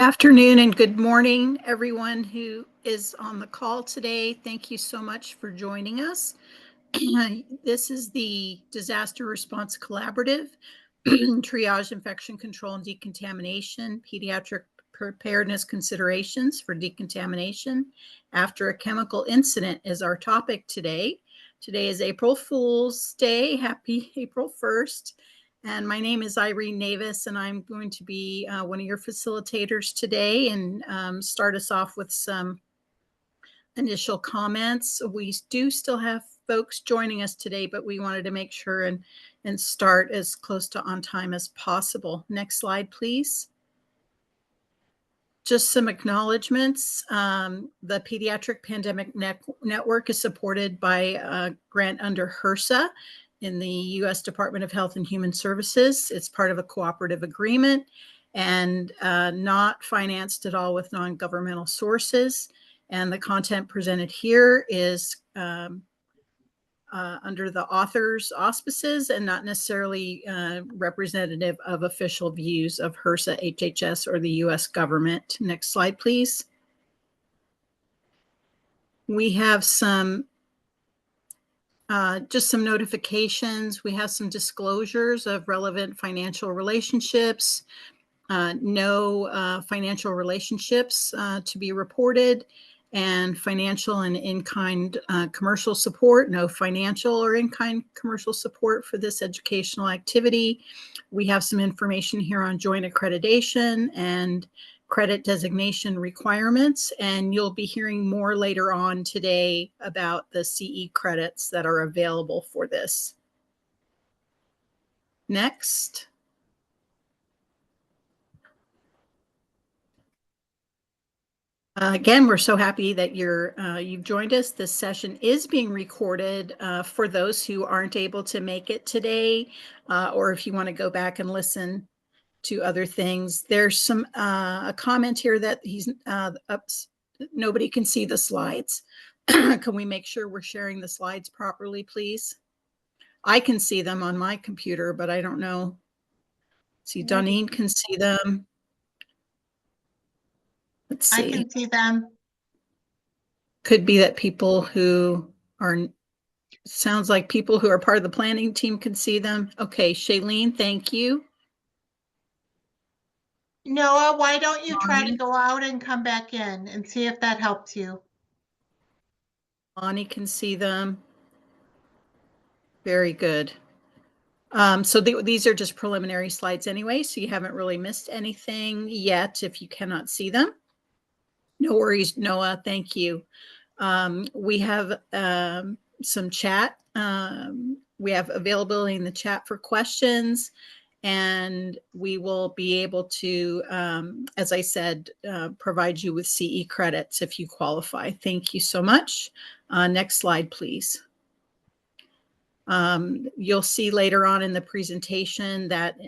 Afternoon and good morning, everyone who is on the call today. Thank you so much for joining us. This is the Disaster Response Collaborative, Triage, Infection Control, and Decontamination, Pediatric Preparedness Considerations for Decontamination After a Chemical Incident is our topic today. Today is April Fool's Day. Happy April 1st. And my name is Irene Navis, and I'm going to be one of your facilitators today and start us off with some initial comments. We do still have folks joining us today, but we wanted to make sure and start as close to on time as possible. Next slide, please. Just some acknowledgments. The Pediatric Pandemic Network is supported by a grant under HRSA in the U.S. Department of Health and Human Services. It's part of a cooperative agreement and not financed at all with non-governmental sources. And the content presented here is under the author's auspices and not necessarily representative of official views of HRSA, HHS, or the U.S. government. Next slide, please. We have some just some notifications. We have some disclosures of relevant financial relationships, no financial relationships to be reported, and financial and in-kind commercial support, no financial or in-kind commercial support for this educational activity. We have some information here on joint accreditation and credit designation requirements, and you'll be hearing more later on today about the CE credits that are available for this. Next. Again, we're so happy that you've joined us. This session is being recorded for those who aren't able to make it today, or if you want to go back and listen to other things. There's some a comment here that nobody can see the slides. Can we make sure we're sharing the slides properly, please? I can see them on my computer, but I don't know. See, Doneen can see them. Let's see. I can see them. Could be that people who are, sounds like people who are part of the planning team can see them. Okay, Shailene, thank you. Noah, why don't you try to go out and come back in and see if that helps you? Lonnie can see them. Very good. So these are just preliminary slides anyway, so you haven't really missed anything yet if you cannot see them. No worries, Noah, thank you. We have some chat. We have availability in the chat for questions, and we will be able to, as I said, provide you with CE credits if you qualify. Thank you so much. Next slide, please. You'll see later on in the presentation that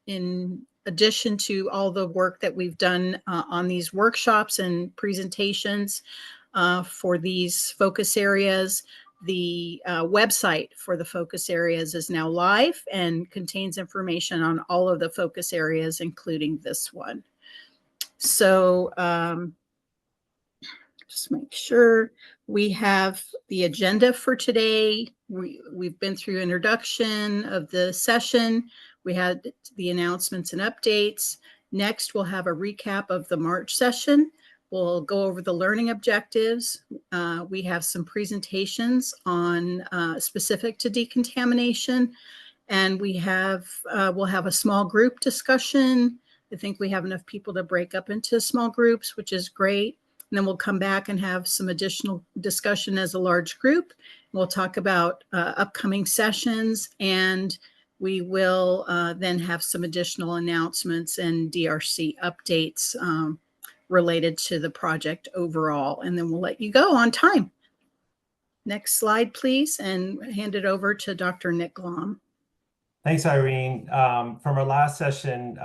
in addition to all the work that we've done on these workshops and presentations for these focus areas, the website for the focus areas is now live and contains information on all of the focus areas, including this one. So just make sure we have the agenda for today. We've been through introduction of the session. We had the announcements and updates. Next, we'll have a recap of the March session. We'll go over the learning objectives. We have some presentations on specific to decontamination, and we'll have a small group discussion. I think we have enough people to break up into small groups, which is great. And then we'll come back and have some additional discussion as a large group. We'll talk about upcoming sessions, and we will then have some additional announcements and DRC updates related to the project overall. And then we'll let you go on time. Next slide, please, and hand it over to Dr. Nick Glom. Thanks, Irene. From our last session,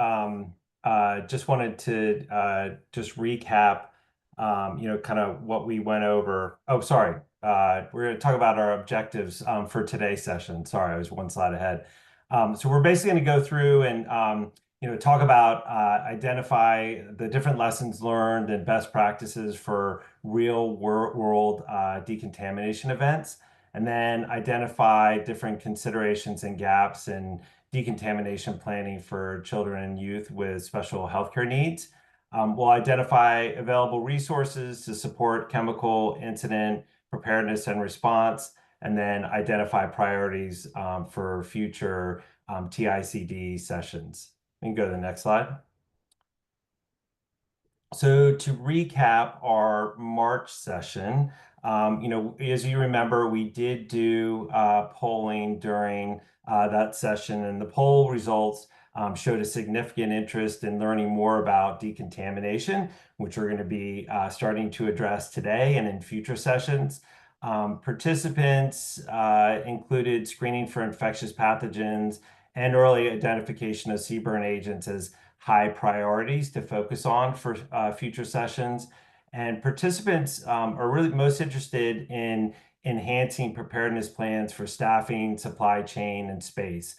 just wanted to just recap kind of what we went over. Oh, sorry. We're going to talk about our objectives for today's session. Sorry, I was one slide ahead. So we're basically going to go through and talk about identify the different lessons learned and best practices for real world decontamination events, and then identify different considerations and gaps in decontamination planning for children and youth with special healthcare needs. We'll identify available resources to support chemical incident preparedness and response, and then identify priorities for future TICD sessions. We can go to the next slide. So to recap our March session, as you remember, we did do polling during that session, and the poll results showed a significant interest in learning more about decontamination, which we're going to be starting to address today and in future sessions. Participants included screening for infectious pathogens and early identification of seaborne agents as high priorities to focus on for future sessions. And participants are really most interested in enhancing preparedness plans for staffing, supply chain, and space.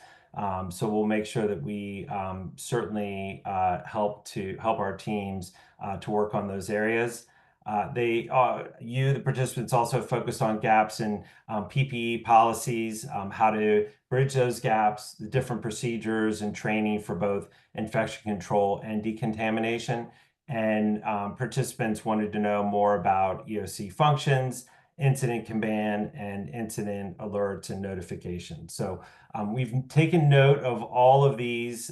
So we'll make sure that we certainly help our teams to work on those areas. The participants also focused on gaps in PPE policies, how to bridge those gaps, the different procedures and training for both infection control and decontamination. And participants wanted to know more about EOC functions, incident command, and incident alerts and notifications. So we've taken note of all of these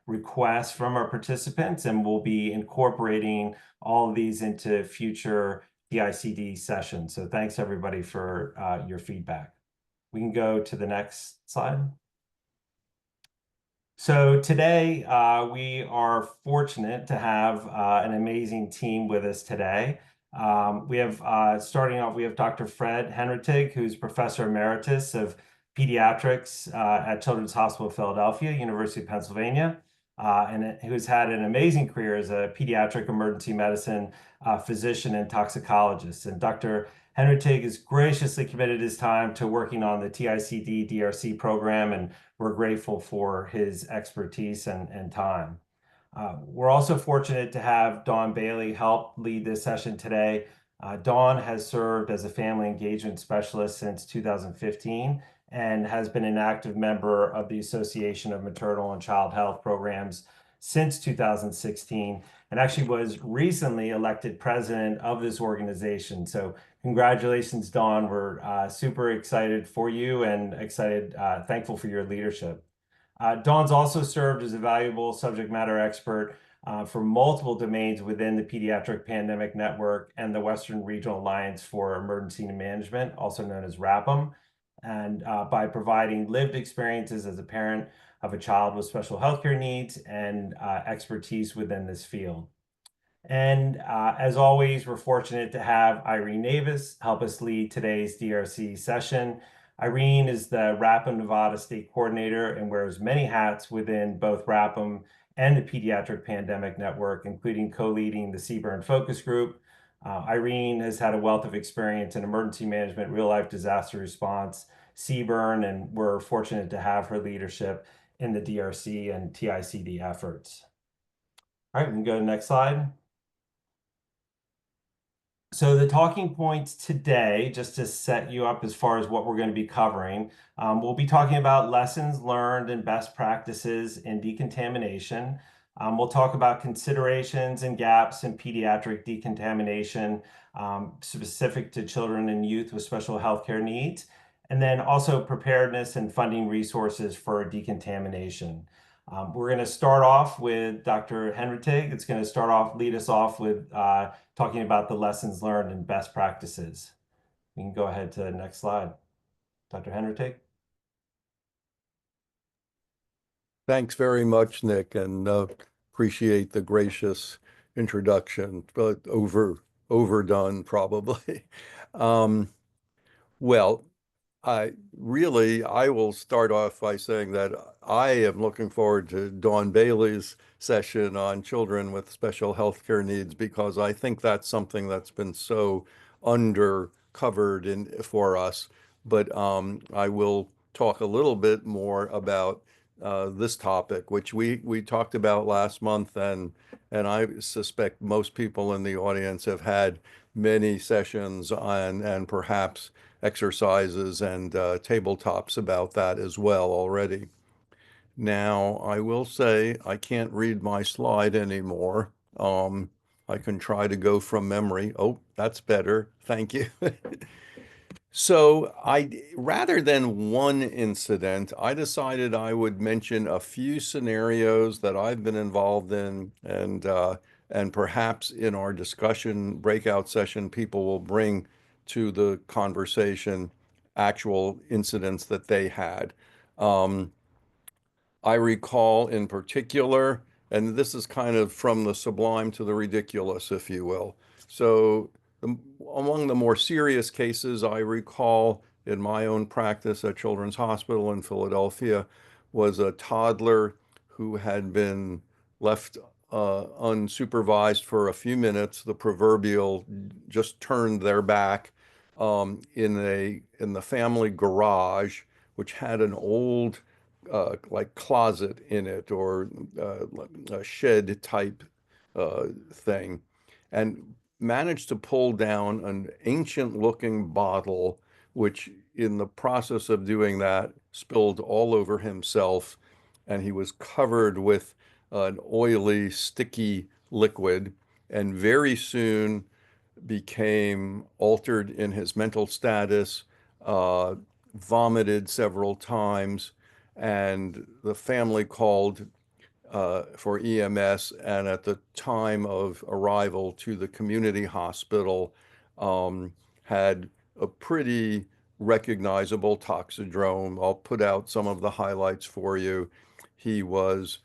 requests from our participants, and we'll be incorporating all of these into future DICD sessions. So thanks everybody for your feedback. We can go to the next slide. So today we are fortunate to have an amazing team with us today. We have, starting off, we have Dr. Fred Henritig, who's Professor Emeritus of Pediatrics at Children's Hospital of Philadelphia, University of Pennsylvania, and who's had an amazing career as a pediatric emergency medicine physician and toxicologist. And Dr. Henritig has graciously committed his time to working on the TICD DRC program, and we're grateful for his expertise and time. We're also fortunate to have Dawn Bailey help lead this session today. Dawn has served as a family engagement specialist since 2015 and has been an active member of the Association of Maternal and Child Health Programs since 2016, and actually was recently elected president of this organization. So congratulations, Dawn. We're super excited for you and thankful for your leadership. Dawn's also served as a valuable subject matter expert for multiple domains within the Pediatric Pandemic Network and the Western Regional Alliance for Emergency Management, also known as RAPM, and by providing lived experiences as a parent of a child with special healthcare needs and expertise within this field. And as always, we're fortunate to have Irene Navis help us lead today's DRC session. Irene is the RAPM Nevada State Coordinator and wears many hats within both RAPM and the Pediatric Pandemic Network, including co-leading the Seaburn Focus Group. Irene has had a wealth of experience in emergency management, real-life disaster response, Seaburn, and we're fortunate to have her leadership in the DRC and TICD efforts. All right, we can go to the next slide. So the talking points today, just to set you up as far as what we're going to be covering, we'll be talking about lessons learned and best practices in decontamination. We'll talk about considerations and gaps in pediatric decontamination specific to children and youth with special healthcare needs, and then also preparedness and funding resources for decontamination. We're going to start off with Dr. Henritig. It's going to lead us off with talking about the lessons learned and best practices. We can go ahead to the next slide. Dr. Henritig. Thanks very much, Nick, and appreciate the gracious introduction, but overdone probably. Well, I will start off by saying that I am looking forward to Dawn Bailey's session on children with special healthcare needs, because I think that's something that's been so undercovered for us. But I will talk a little bit more about this topic, which we talked about last month, and I suspect most people in the audience have had many sessions on and perhaps exercises and tabletops about that as well already. Now, I will say I can't read my slide anymore. I can try to go from memory. Oh, that's better. Thank you. So rather than one incident, I decided I would mention a few scenarios that I've been involved in, and perhaps in our discussion breakout session, people will bring to the conversation actual incidents that they had. Um, I recall in particular, and this is kind of from the sublime to the ridiculous, if you will. So among the more serious cases I recall in my own practice at Children's Hospital in Philadelphia was a toddler who had been left unsupervised for a few minutes. The proverbial just turned their back in the family garage, which had an old like closet in it, or a shed type thing, and managed to pull down an ancient looking bottle, which in the process of doing that spilled all over himself, and he was covered with an oily, sticky liquid, and very soon became altered in his mental status, vomited several times, and the family called for EMS. And at the time of arrival to the community hospital, had a pretty recognizable toxidrome. I'll put out some of the highlights for you. He was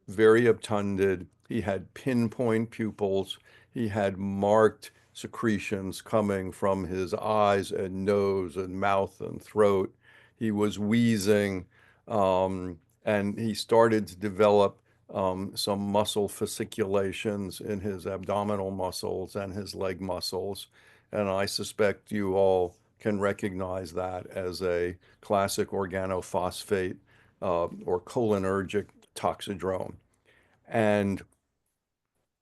very obtunded. He had pinpoint pupils. He had marked secretions coming from his eyes and nose and mouth and throat. He was wheezing, and he started to develop some muscle fasciculations in his abdominal muscles and his leg muscles. And I suspect you all can recognize that as a classic organophosphate or cholinergic toxidrome. And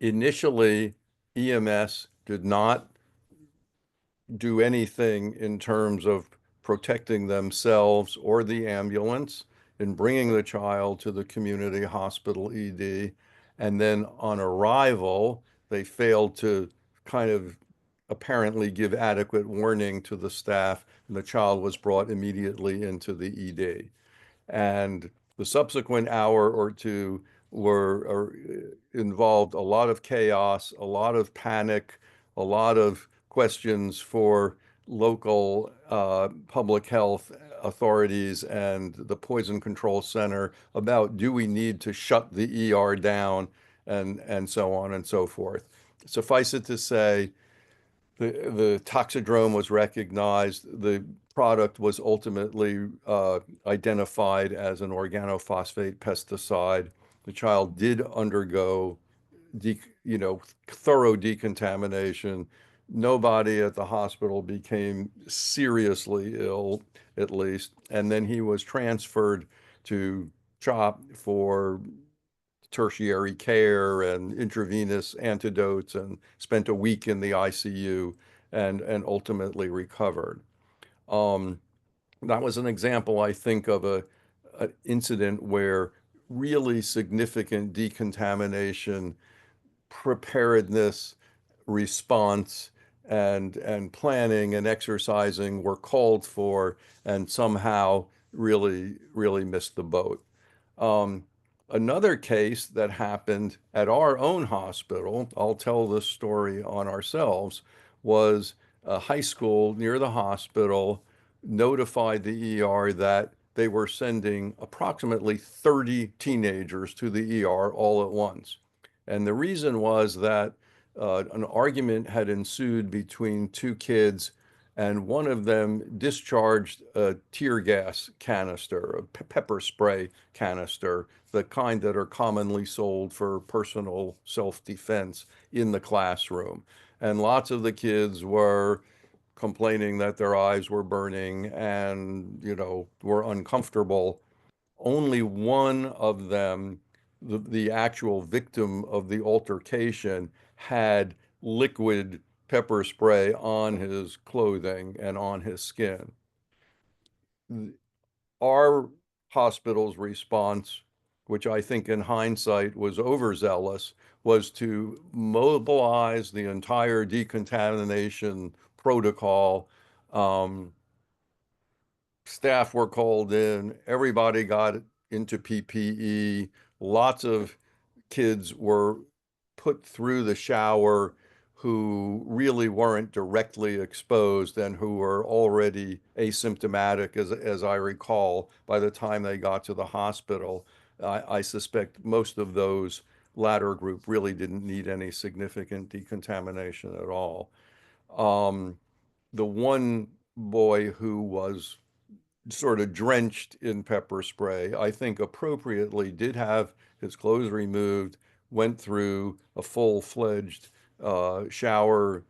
initially, EMS did not do anything in terms of protecting themselves or the ambulance in bringing the child to the community hospital ED. And then on arrival, they failed to kind of apparently give adequate warning to the staff, and the child was brought immediately into the ED. And the subsequent hour or two involved a lot of chaos, a lot of panic, a lot of questions for local public health authorities and the Poison Control Center about, do we need to shut the ER down, and so on and so forth. Suffice it to say, the toxidrome was recognized. The product was ultimately identified as an organophosphate pesticide. The child did undergo, thorough decontamination. Nobody at the hospital became seriously ill, at least. And then he was transferred to CHOP for tertiary care and intravenous antidotes, and spent a week in the ICU, and ultimately recovered. That was an example, I think, of an incident where really significant decontamination, preparedness, response, and planning and exercising were called for, and somehow really missed the boat. Another case that happened at our own hospital, I'll tell this story on ourselves, was a high school near the hospital notified the ER that they were sending approximately 30 teenagers to the ER all at once. And the reason was that an argument had ensued between two kids, and one of them discharged a tear gas canister, a pepper spray canister, the kind that are commonly sold for personal self-defense, in the classroom. And lots of the kids were complaining that their eyes were burning and, were uncomfortable. only one of them, the actual victim of the altercation, had liquid pepper spray on his clothing and on his skin. Our hospital's response, which I think in hindsight was overzealous, was to mobilize the entire decontamination protocol. Staff were called in, everybody got into PPE, lots of kids were put through the shower who really weren't directly exposed and who were already asymptomatic, as I recall, by the time they got to the hospital. I suspect most of those latter group really didn't need any significant decontamination at all. The one boy who was sort of drenched in pepper spray, I think appropriately did have his clothes removed, went through a full-fledged shower,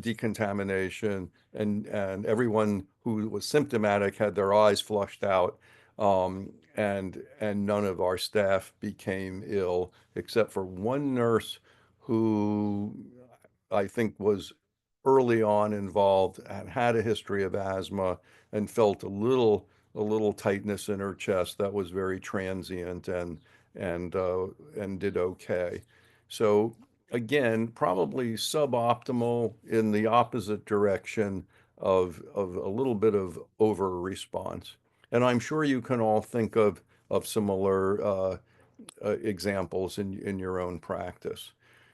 decontamination, and everyone who was symptomatic had their eyes flushed out, and none of our staff became ill except for one nurse who I think was early on involved and had a history of asthma and felt a little tightness in her chest that was very transient and did okay. So again, probably suboptimal in the opposite direction of a little bit of over response. And I'm sure you can all think of similar examples in your own practice.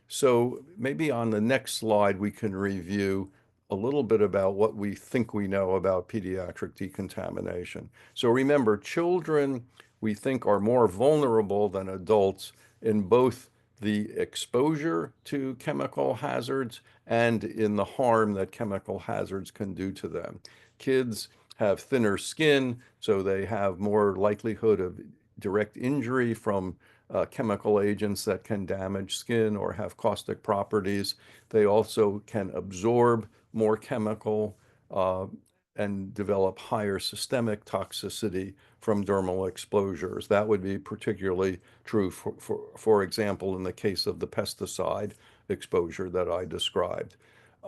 So maybe on the next slide, we can review a little bit about what we think we know about pediatric decontamination. So remember, children we think are more vulnerable than adults in both the exposure to chemical hazards and in the harm that chemical hazards can do to them. Kids have thinner skin, so they have more likelihood of direct injury from chemical agents that can damage skin or have caustic properties. They also can absorb more chemical and develop higher systemic toxicity from dermal exposures. That would be particularly true, for example, in the case of the pesticide exposure that I described.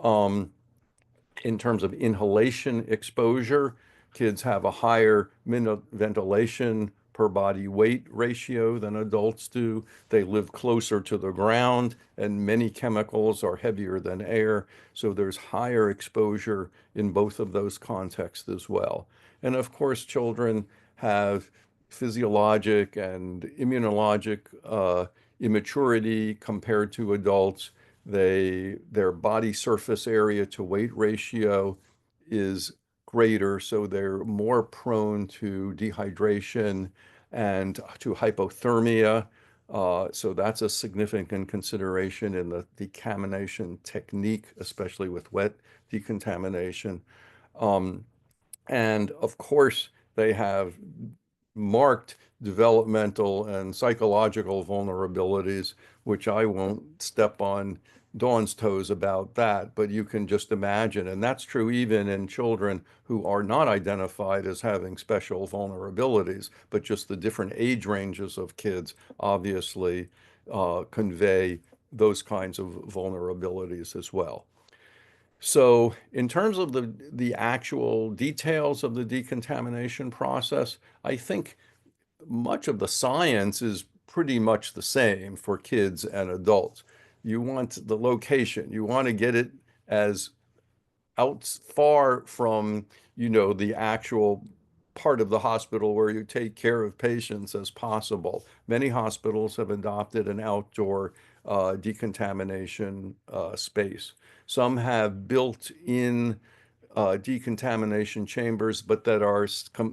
In terms of inhalation exposure, kids have a higher ventilation per body weight ratio than adults do. They live closer to the ground, and many chemicals are heavier than air. So there's higher exposure in both of those contexts as well. And of course, children have physiologic and immunologic immaturity compared to adults. Their body surface area to weight ratio is greater, so they're more prone to dehydration and to hypothermia. So that's a significant consideration in the decontamination technique, especially with wet decontamination. And of course, they have marked developmental and psychological vulnerabilities, which I won't step on Dawn's toes about that, but you can just imagine. And that's true even in children who are not identified as having special vulnerabilities, but just the different age ranges of kids obviously convey those kinds of vulnerabilities as well. So in terms of the actual details of the decontamination process, I think much of the science is pretty much the same for kids and adults. You want the location, you want to get it as out far from, the actual part of the hospital where you take care of patients as possible. Many hospitals have adopted an outdoor decontamination space. Some have built-in decontamination chambers, but that are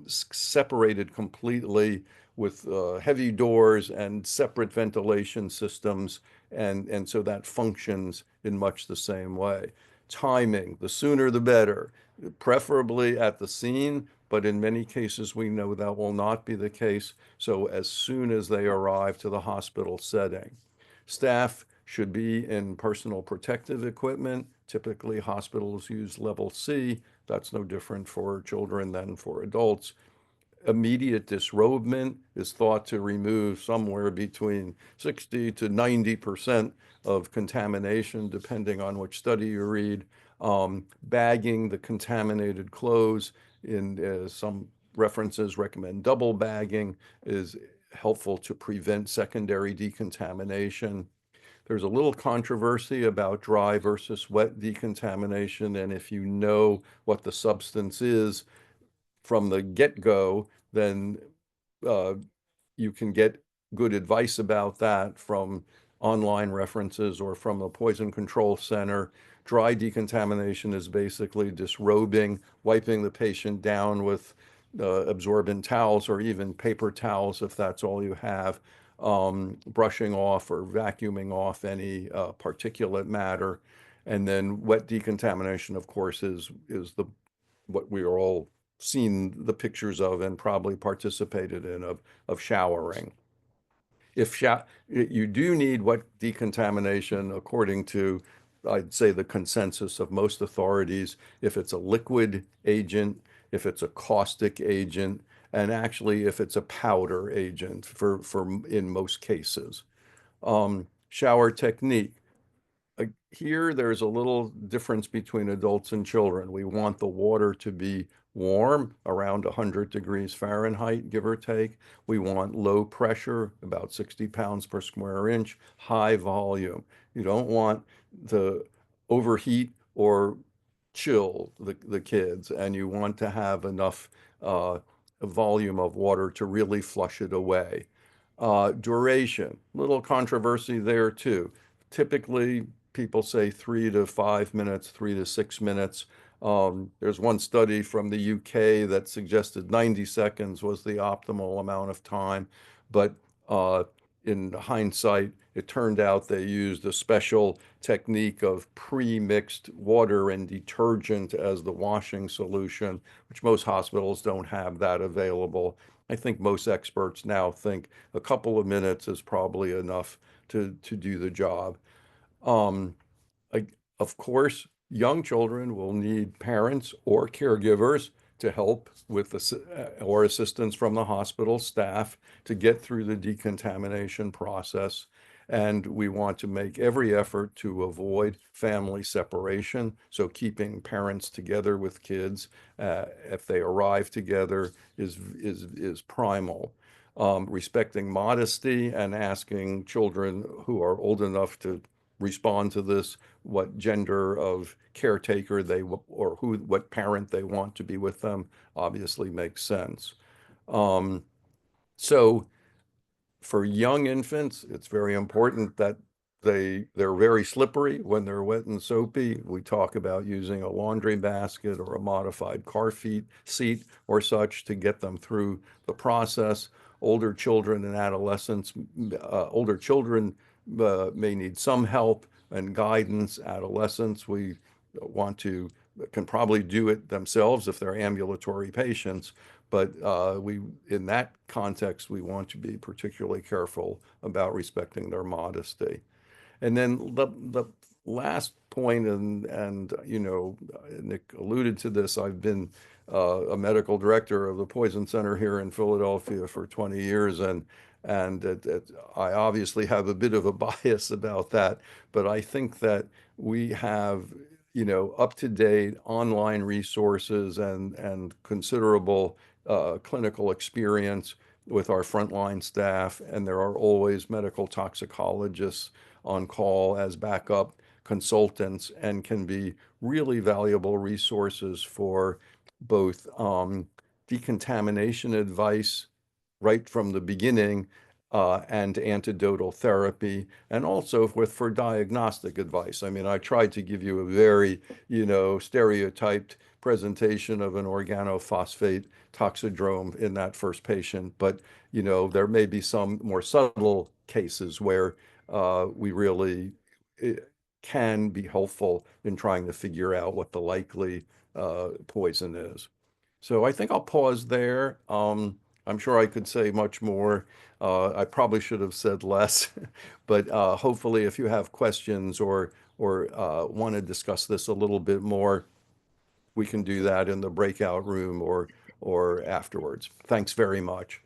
separated completely with heavy doors and separate ventilation systems, and so that functions in much the same way. Timing, the sooner the better, preferably at the scene, but in many cases we know that will not be the case, so as soon as they arrive to the hospital setting. Staff should be in personal protective equipment. Typically, hospitals use level C. That's no different for children than for adults. immediate disrobement is thought to remove somewhere between 60 to 90% of contamination, depending on which study you read. Bagging the contaminated clothes in some references recommend double bagging is helpful to prevent secondary decontamination. There's a little controversy about dry versus wet decontamination, and if you know what the substance is from the get-go, then you can get good advice about that from online references or from the Poison Control Center. Dry decontamination is basically disrobing, wiping the patient down with absorbent towels or even paper towels if that's all you have, brushing off or vacuuming off any particulate matter. And then wet decontamination, of course, is what we are all seen the pictures of and probably participated in of showering. You do need wet decontamination according to, I'd say, the consensus of most authorities, if it's a liquid agent, if it's a caustic agent, and actually if it's a powder agent for in most cases. Shower technique. Here, there's a little difference between adults and children. We want the water to be warm, around 100 degrees Fahrenheit, give or take. We want low pressure, about 60 pounds per square inch, high volume. You don't want to overheat or chill the kids, and you want to have enough volume of water to really flush it away. Duration, little controversy there too. Typically, people say 3 to 5 minutes, 3 to 6 minutes. There's one study from the UK that suggested 90 seconds was the optimal amount of time, but in hindsight, it turned out they used a special technique of pre-mixed water and detergent as the washing solution, which most hospitals don't have that available. I think most experts now think a couple of minutes is probably enough to do the job. Of course, young children will need parents or caregivers to help with or assistance from the hospital staff to get through the decontamination process. And we want to make every effort to avoid family separation. So keeping parents together with kids, if they arrive together, is primal. Respecting modesty and asking children who are old enough to respond to this, what gender of caretaker what parent they want to be with them, obviously makes sense. So for young infants, it's very important that they're very slippery when they're wet and soapy. We talk about using a laundry basket or a modified car seat or such to get them through the process. Older children and adolescents, older children may need some help and guidance. Adolescents, can probably do it themselves if they're ambulatory patients, but in that context, we want to be particularly careful about respecting their modesty. And then the last point, and Nick alluded to this, I've been a medical director of the Poison Center here in Philadelphia for 20 years, and I obviously have a bit of a bias about that, but I think that we have up-to-date online resources and considerable clinical experience with our frontline staff, and there are always medical toxicologists on call as backup consultants and can be really valuable resources for both decontamination advice right from the beginning and antidotal therapy, and also for diagnostic advice. I mean, I tried to give you a very, stereotyped presentation of an organophosphate toxidrome in that first patient, but, there may be some more subtle cases where we really can be helpful in trying to figure out what the likely poison is. So I think I'll pause there. I'm sure I could say much more. I probably should have said less, but hopefully if you have questions or want to discuss this a little bit more, we can do that in the breakout room or or afterwards. Thanks very much.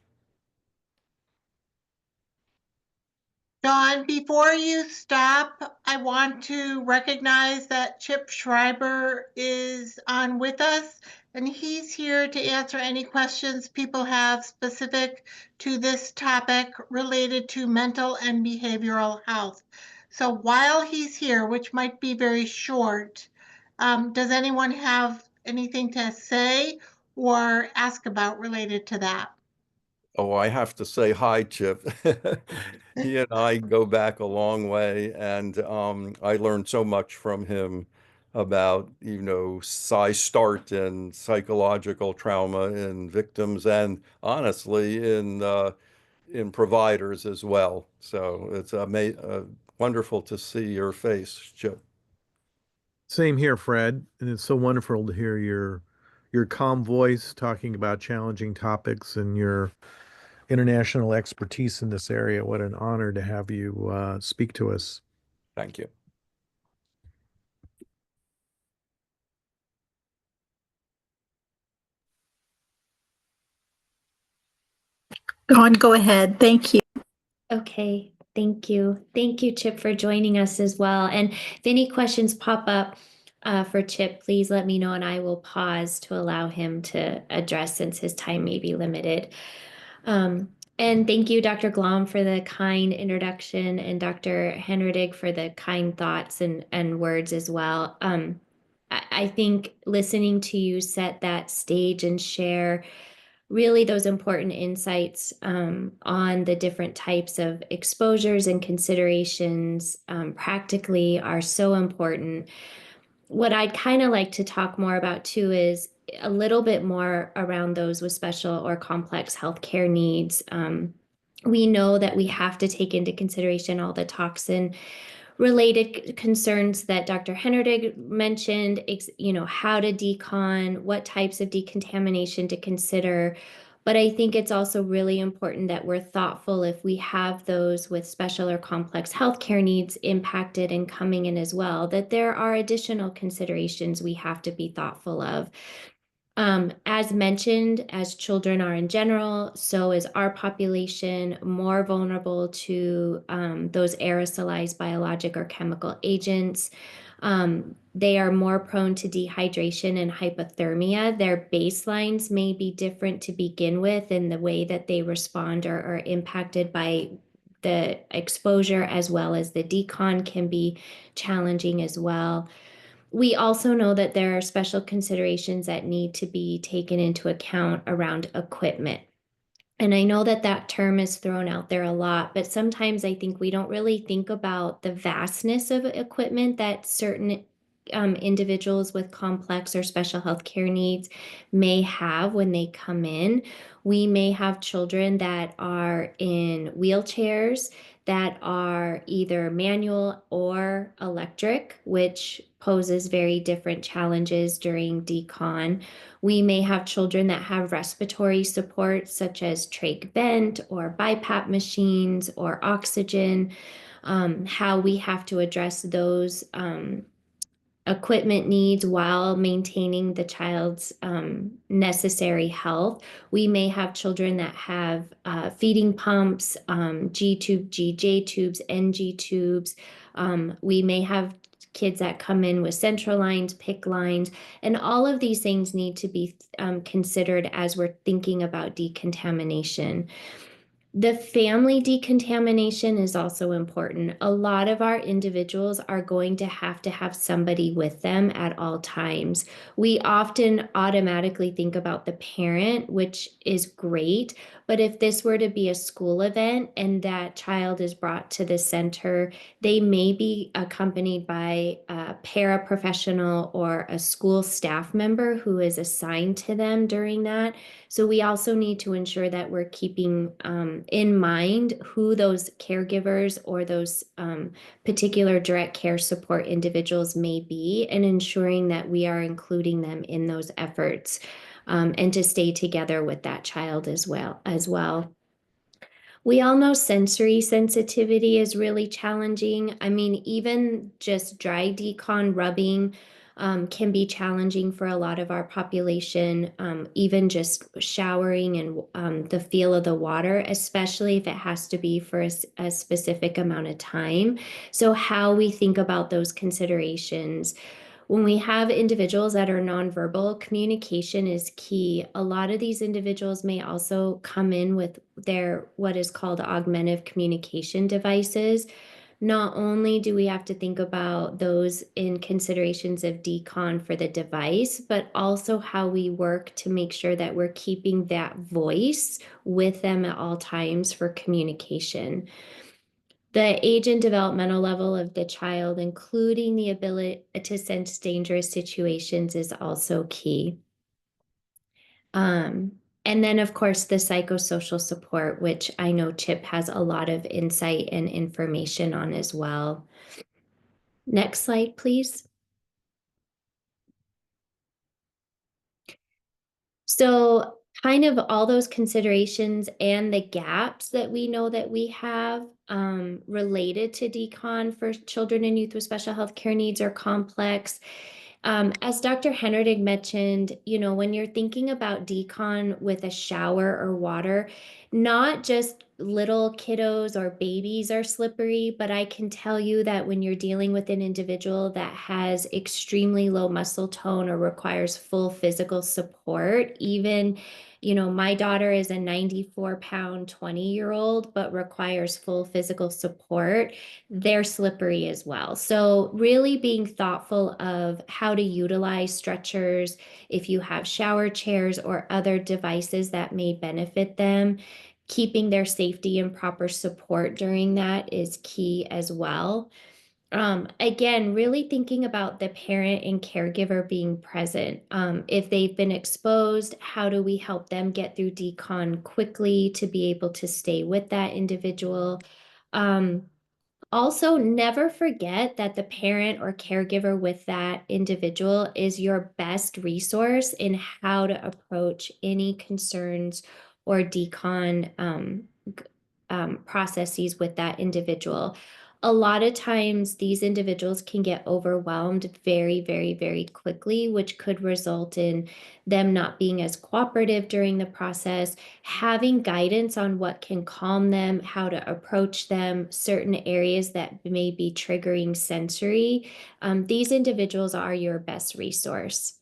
Dawn, before you stop, I want to recognize that Chip Schreiber is on with us, and he's here to answer any questions people have specific to this topic related to mental and behavioral health. So while he's here, which might be very short, does anyone have anything to say or ask about related to that? Oh, I have to say hi, Chip. He and I go back a long way, and I learned so much from him about, start and psychological trauma in victims, and honestly, in providers as well. So it's wonderful to see your face, Chip. Same here, Fred. And it's so wonderful to hear your calm voice talking about challenging topics and your international expertise in this area. What an honor to have you speak to us. Thank you. Dawn, go ahead. Thank you. Okay, thank you. Thank you, Chip, for joining us as well. And if any questions pop up for Chip, please let me know and I will pause to allow him to address since his time may be limited. And thank you, Dr. Glom, for the kind introduction and Dr. Henredig for the kind thoughts and words as well. I think listening to you set that stage and share really those important insights on the different types of exposures and considerations practically are so important. What I'd kind of like to talk more about too is a little bit more around those with special or complex healthcare needs. We know that we have to take into consideration all the toxin related concerns that Dr. Henredig mentioned, how to decon, what types of decontamination to consider. But I think it's also really important that we're thoughtful if we have those with special or complex healthcare needs impacted and coming in as well, that there are additional considerations we have to be thoughtful of. As mentioned, as children are in general, so is our population more vulnerable to those aerosolized biologic or chemical agents. They are more prone to dehydration and hypothermia. Their baselines may be different to begin with in the way that they respond or are impacted by the exposure, as well as the decon can be challenging as well. We also know that there are special considerations that need to be taken into account around equipment. And I know that that term is thrown out there a lot, but sometimes I think we don't really think about the vastness of equipment that certain individuals with complex or special healthcare needs may have when they come in. We may have children that are in wheelchairs that are either manual or electric, which poses very different challenges during decon. We may have children that have respiratory support, such as trach vent or BiPAP machines or oxygen. How we have to address those equipment needs while maintaining the child's necessary health. We may have children that have feeding pumps, G-tube, GJ tubes, NG tubes. We may have kids that come in with central lines, PICC lines, and all of these things need to be considered as we're thinking about decontamination. The family decontamination is also important. A lot of our individuals are going to have somebody with them at all times. We often automatically think about the parent, which is great. But if this were to be a school event and that child is brought to the center, they may be accompanied by a paraprofessional or a school staff member who is assigned to them during that. So we also need to ensure that we're keeping in mind who those caregivers or those particular direct care support individuals may be, and ensuring that we are including them in those efforts and to stay together with that child as well. We all know sensory sensitivity is really challenging. I mean, even just dry decon rubbing can be challenging for a lot of our population, even just showering and the feel of the water, especially if it has to be for a specific amount of time. So how we think about those considerations. When we have individuals that are nonverbal, communication is key. A lot of these individuals may also come in with their what is called augmentative communication devices. Not only do we have to think about those in considerations of decon for the device, but also how we work to make sure that we're keeping that voice with them at all times for communication. The age and developmental level of the child, including the ability to sense dangerous situations, is also key. And then, of course, the psychosocial support, which I know Chip has a lot of insight and information on as well. Next slide, please. So kind of all those considerations and the gaps that we know that we have related to decon for children and youth with special health care needs are complex. As Dr. Hennerdig mentioned, when you're thinking about decon with a shower or water, not just little kiddos or babies are slippery, but I can tell you that when you're dealing with an individual that has extremely low muscle tone or requires full physical support, even my daughter is a 94-pound 20-year-old, but requires full physical support. They're slippery as well. So really being thoughtful of how to utilize stretchers, if you have shower chairs or other devices that may benefit them, keeping their safety and proper support during that is key as well. Again, really thinking about the parent and caregiver being present. If they've been exposed, how do we help them get through decon quickly to be able to stay with that individual? Also, never forget that the parent or caregiver with that individual is your best resource in how to approach any concerns or decon processes with that individual. A lot of times these individuals can get overwhelmed very, very, very quickly, which could result in them not being as cooperative during the process. Having guidance on what can calm them, how to approach them, certain areas that may be triggering sensory, these individuals are your best resource.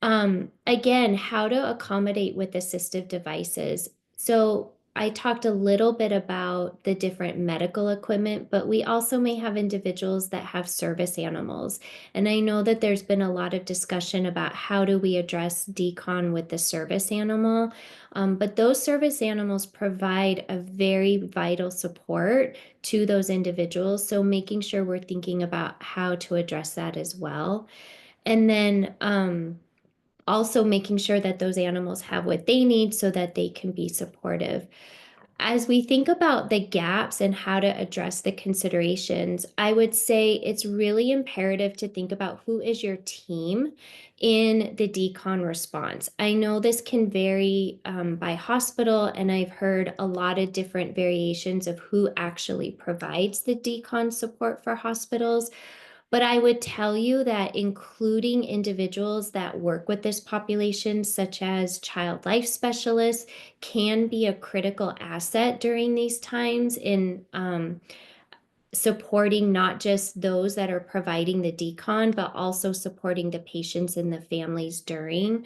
Again, how to accommodate with assistive devices. So I talked a little bit about the different medical equipment, but we also may have individuals that have service animals. And I know that there's been a lot of discussion about how do we address decon with the service animal. But those service animals provide a very vital support to those individuals. So making sure we're thinking about how to address that as well. And then also making sure that those animals have what they need so that they can be supportive. As we think about the gaps and how to address the considerations, I would say it's really imperative to think about who is your team in the decon response. I know this can vary by hospital, and I've heard a lot of different variations of who actually provides the decon support for hospitals. But I would tell you that including individuals that work with this population, such as child life specialists, can be a critical asset during these times in supporting not just those that are providing the decon, but also supporting the patients and the families during.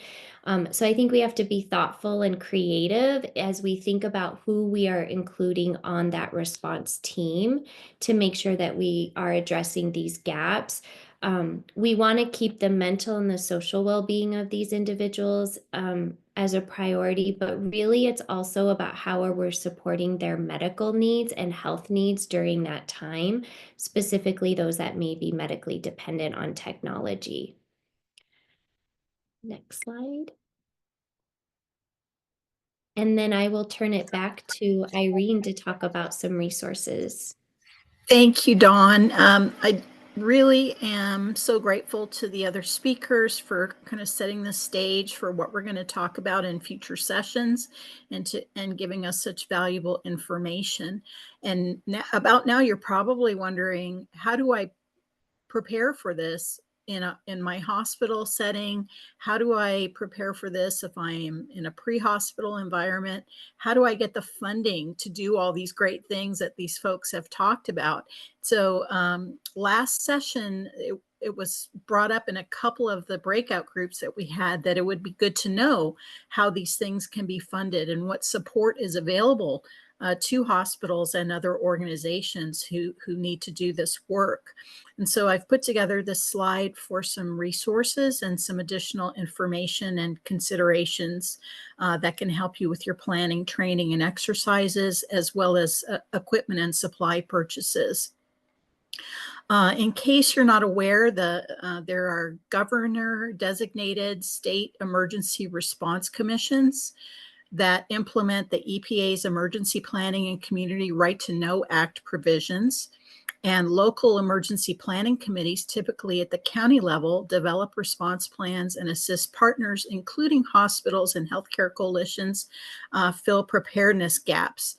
So I think we have to be thoughtful and creative as we think about who we are including on that response team to make sure that we are addressing these gaps. We want to keep the mental and the social well-being of these individuals as a priority, but really it's also about how we're supporting their medical needs and health needs during that time, specifically those that may be medically dependent on technology. Next slide. And then I will turn it back to Irene to talk about some resources. Thank you, Dawn. I really am so grateful to the other speakers for kind of setting the stage for what we're going to talk about in future sessions and giving us such valuable information. And now you're probably wondering, how do I prepare for this in my hospital setting? How do I prepare for this if I'm in a pre-hospital environment? How do I get the funding to do all these great things that these folks have talked about? So last session, it was brought up in a couple of the breakout groups that we had that it would be good to know how these things can be funded and what support is available to hospitals and other organizations who need to do this work. And so I've put together this slide for some resources and some additional information and considerations that can help you with your planning, training, and exercises, as well as equipment and supply purchases. In case you're not aware, there are governor-designated state emergency response commissions that implement the EPA's Emergency Planning and Community Right to Know Act provisions. And local emergency planning committees, typically at the county level, develop response plans and assist partners, including hospitals and healthcare coalitions, fill preparedness gaps.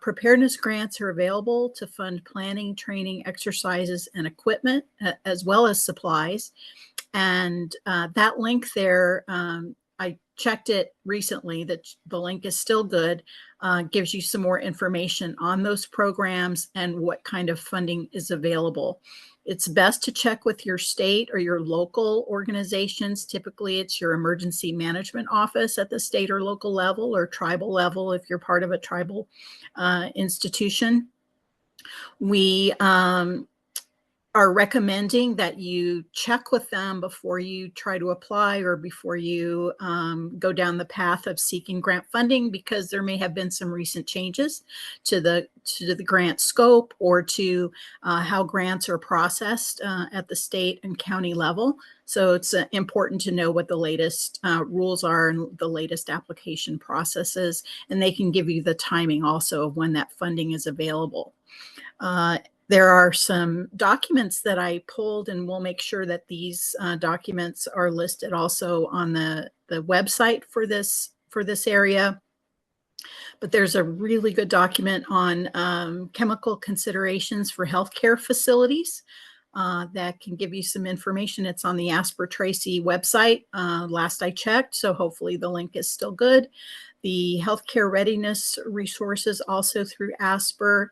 Preparedness grants are available to fund planning, training, exercises, and equipment, as well as supplies. And that link there, I checked it recently, that the link is still good, gives you some more information on those programs and what kind of funding is available. It's best to check with your state or your local organizations. Typically, it's your emergency management office at the state or local level, or tribal level if you're part of a tribal institution. We are recommending that you check with them before you try to apply or before you go down the path of seeking grant funding, because there may have been some recent changes to the grant scope or to how grants are processed at the state and county level. So it's important to know what the latest rules are and the latest application processes, and they can give you the timing also of when that funding is available. There are some documents that I pulled, and we'll make sure that these documents are listed also on the website for this area. But there's a really good document on chemical considerations for healthcare facilities that can give you some information. It's on the Asper Tracy website, last I checked, so hopefully the link is still good. The healthcare readiness resources, also through Asper,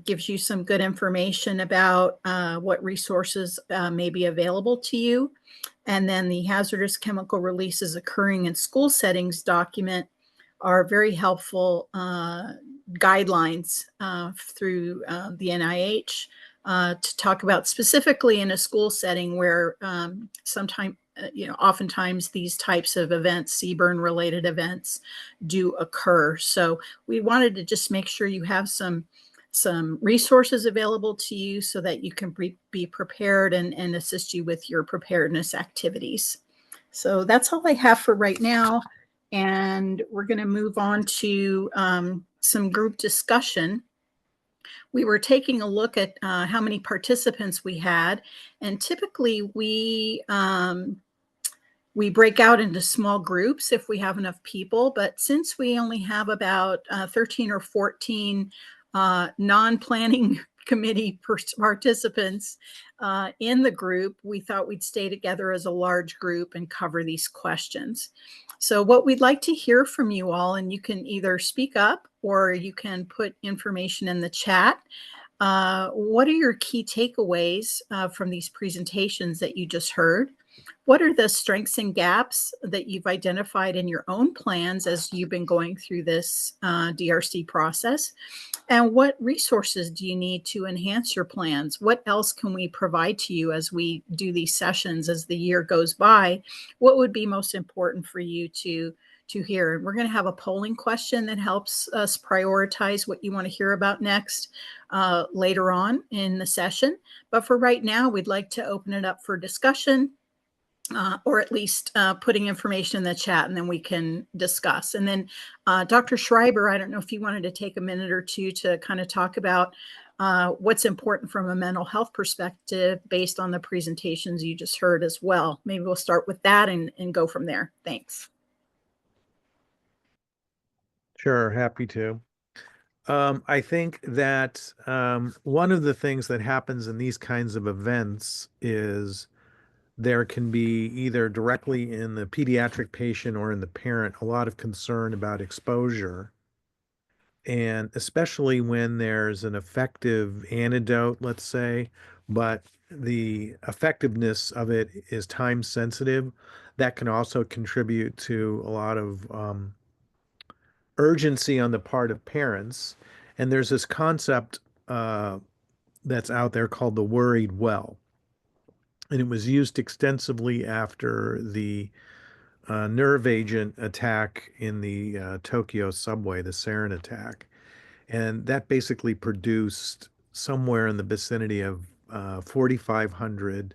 gives you some good information about what resources may be available to you. And then the hazardous chemical releases occurring in school settings document are very helpful guidelines through the NIH to talk about specifically in a school setting where oftentimes these types of events, CBRN related events, do occur. So we wanted to just make sure you have some resources available to you so that you can be prepared and assist you with your preparedness activities. So that's all I have for right now. And we're going to move on to some group discussion. We were taking a look at how many participants we had, and typically we break out into small groups if we have enough people. But since we only have about 13 or 14 non-planning committee participants in the group, we thought we'd stay together as a large group and cover these questions. So what we'd like to hear from you all, and you can either speak up or you can put information in the chat. What are your key takeaways from these presentations that you just heard? What are the strengths and gaps that you've identified in your own plans as you've been going through this DRC process? And what resources do you need to enhance your plans? What else can we provide to you as we do these sessions as the year goes by? What would be most important for you to hear? And we're going to have a polling question that helps us prioritize what you want to hear about next later on in the session. But for right now, we'd like to open it up for discussion. Or at least putting information in the chat, and then we can discuss. And then Dr. Schreiber, I don't know if you wanted to take a minute or two to kind of talk about what's important from a mental health perspective based on the presentations you just heard as well. Maybe we'll start with that and go from there. Thanks. Sure, happy to. I think that one of the things that happens in these kinds of events is there can be either directly in the pediatric patient or in the parent a lot of concern about exposure. And especially when there's an effective antidote, let's say, but the effectiveness of it is time sensitive, that can also contribute to a lot of urgency on the part of parents. And there's this concept that's out there called the worried well. And it was used extensively after the nerve agent attack in the Tokyo subway, the sarin attack. And that basically produced somewhere in the vicinity of 4,500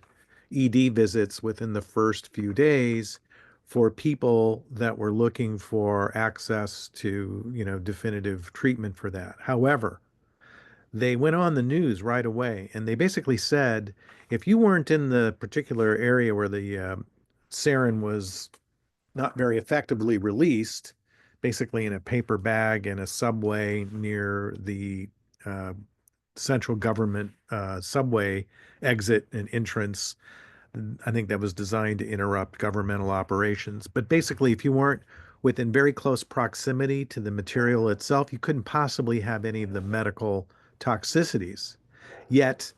ED visits within the first few days for people that were looking for access to, definitive treatment for that. However, they went on the news right away and they basically said, if you weren't in the particular area where the sarin was not very effectively released, basically in a paper bag in a subway near the uh, central government subway exit and entrance. I think that was designed to interrupt governmental operations. But basically, if you weren't within very close proximity to the material itself, you couldn't possibly have any of the medical toxicities. Yet,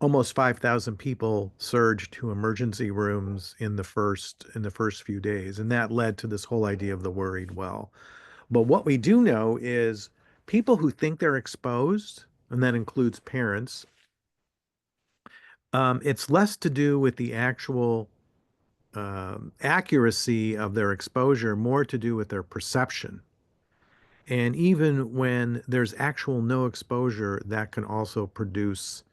almost 5,000 people surged to emergency rooms in the first few days, and that led to this whole idea of the worried well. But what we do know is people who think they're exposed, and that includes parents, it's less to do with the actual accuracy of their exposure, more to do with their perception. And even when there's actual no exposure, that can also produce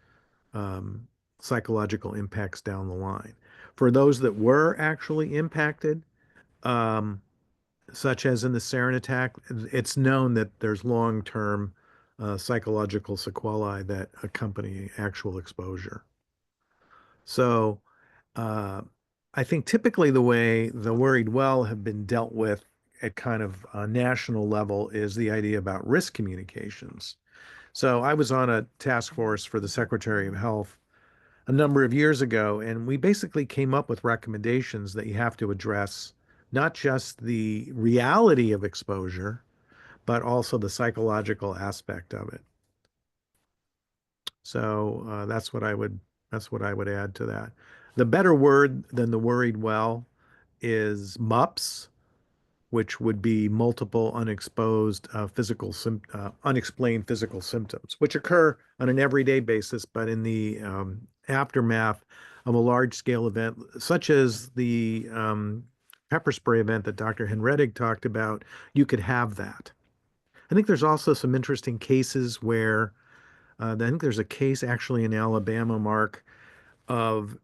psychological impacts down the line. For those that were actually impacted, such as in the sarin attack, it's known that there's long-term psychological sequelae that accompany actual exposure. So I think typically the way the worried well have been dealt with at kind of a national level is the idea about risk communications. So I was on a task force for the Secretary of Health a number of years ago, and we basically came up with recommendations that you have to address not just the reality of exposure, but also the psychological aspect of it. So that's what I would add to that. The better word than the worried well is MUPS, which would be multiple unexposed unexplained physical symptoms, which occur on an everyday basis, but in the aftermath of a large-scale event, such as the pepper spray event that Dr. Henredig talked about, you could have that. I think there's also some interesting cases where, I think there's a case actually in Alabama, Mark, of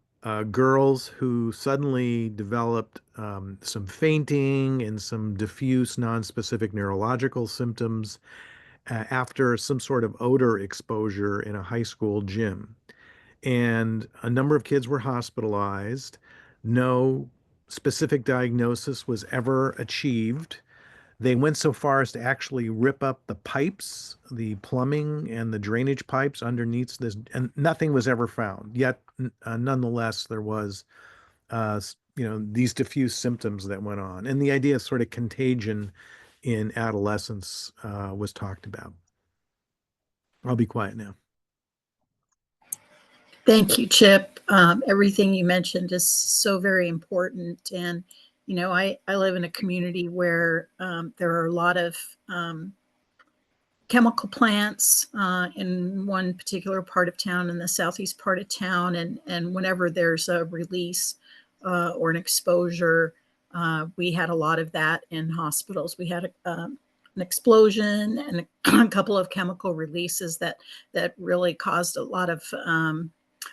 girls who suddenly developed some fainting and some diffuse nonspecific neurological symptoms after some sort of odor exposure in a high school gym. And a number of kids were hospitalized. No specific diagnosis was ever achieved. They went so far as to actually rip up the pipes, the plumbing and the drainage pipes underneath this, and nothing was ever found. Yet, nonetheless, there was, these diffuse symptoms that went on. And the idea of sort of contagion in adolescence was talked about. I'll be quiet now. Thank you, Chip. Everything you mentioned is so very important. And, I live in a community where there are a lot of chemical plants in one particular part of town, in the southeast part of town. And whenever there's a release or an exposure, we had a lot of that in hospitals. We had an explosion and a couple of chemical releases that really caused a lot of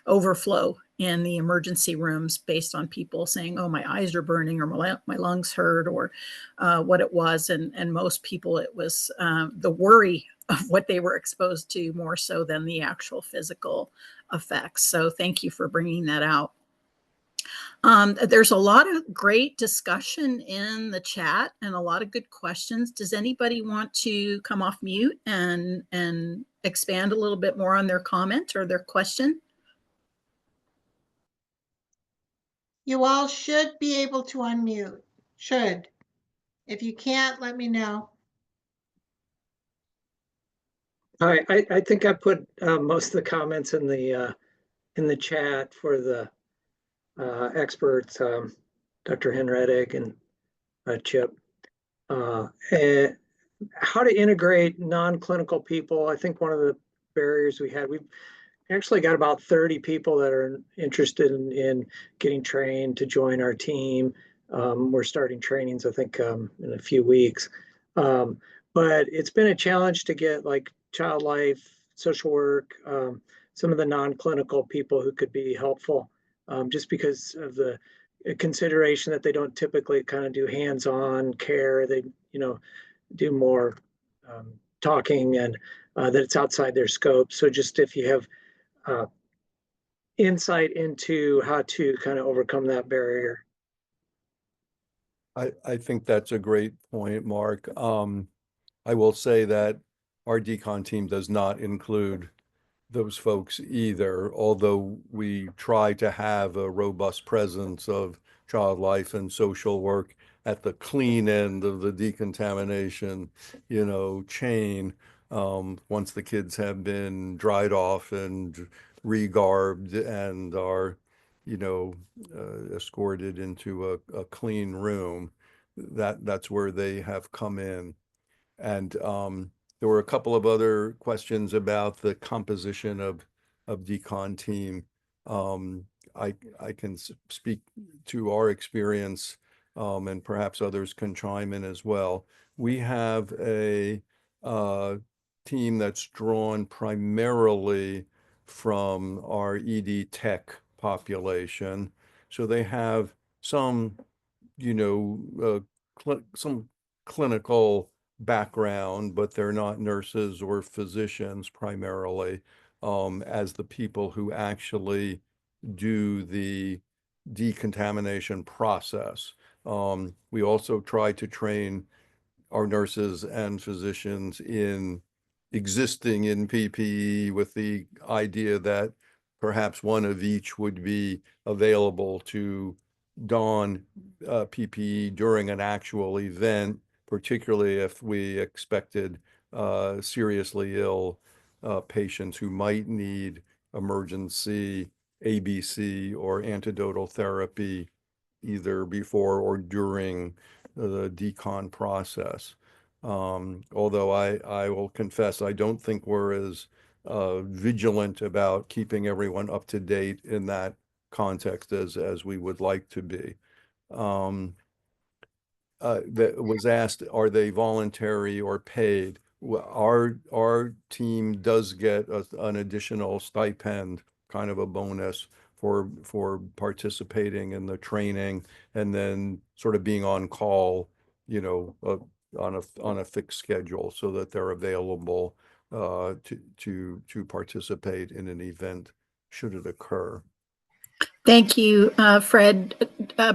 overflow in the emergency rooms based on people saying, oh, my eyes are burning, or my lungs hurt, or what it was. And most people, it was the worry of what they were exposed to more so than the actual physical effects. So thank you for bringing that out. There's a lot of great discussion in the chat and a lot of good questions. Does anybody want to come off mute and expand a little bit more on their comment or their question? You all should be able to unmute. Should. If you can't, let me know. I think I put most of the comments in the chat for the experts, Dr. Henredig and Chip. And how to integrate non-clinical people. I think one of the barriers we've actually got about 30 people that are interested in getting trained to join our team. We're starting trainings, I think, in a few weeks. But it's been a challenge to get like child life, social work, some of the non-clinical people who could be helpful, just because of the consideration that they don't typically kind of do hands-on care. They, do more talking, and that it's outside their scope. So just if you have insight into how to kind of overcome that barrier. I think that's a great point, Mark. I will say that our decon team does not include those folks either, although we try to have a robust presence of child life and social work at the clean end of the decontamination, chain. Once the kids have been dried off and regarbed and are, escorted into a clean room, that's where they have come in. And there were a couple of other questions about the composition of decon team. I can speak to our experience, and perhaps others can chime in as well. We have a team that's drawn primarily from our ED tech population. So they have some, some clinical background, but they're not nurses or physicians primarily, as the people who actually do the decontamination process. We also try to train our nurses and physicians in existing in PPE with the idea that perhaps one of each would be available to don PPE during an actual event, particularly if we expected seriously ill patients who might need emergency ABC or antidotal therapy either before or during the decon process. Although I will confess, I don't think we're as vigilant about keeping everyone up to date in that context as we would like to be. That was asked, are they voluntary or paid? Our team does get an additional stipend, kind of a bonus for participating in the training and then sort of being on call, on a fixed schedule so that they're available to participate in an event should it occur. Thank you, Fred.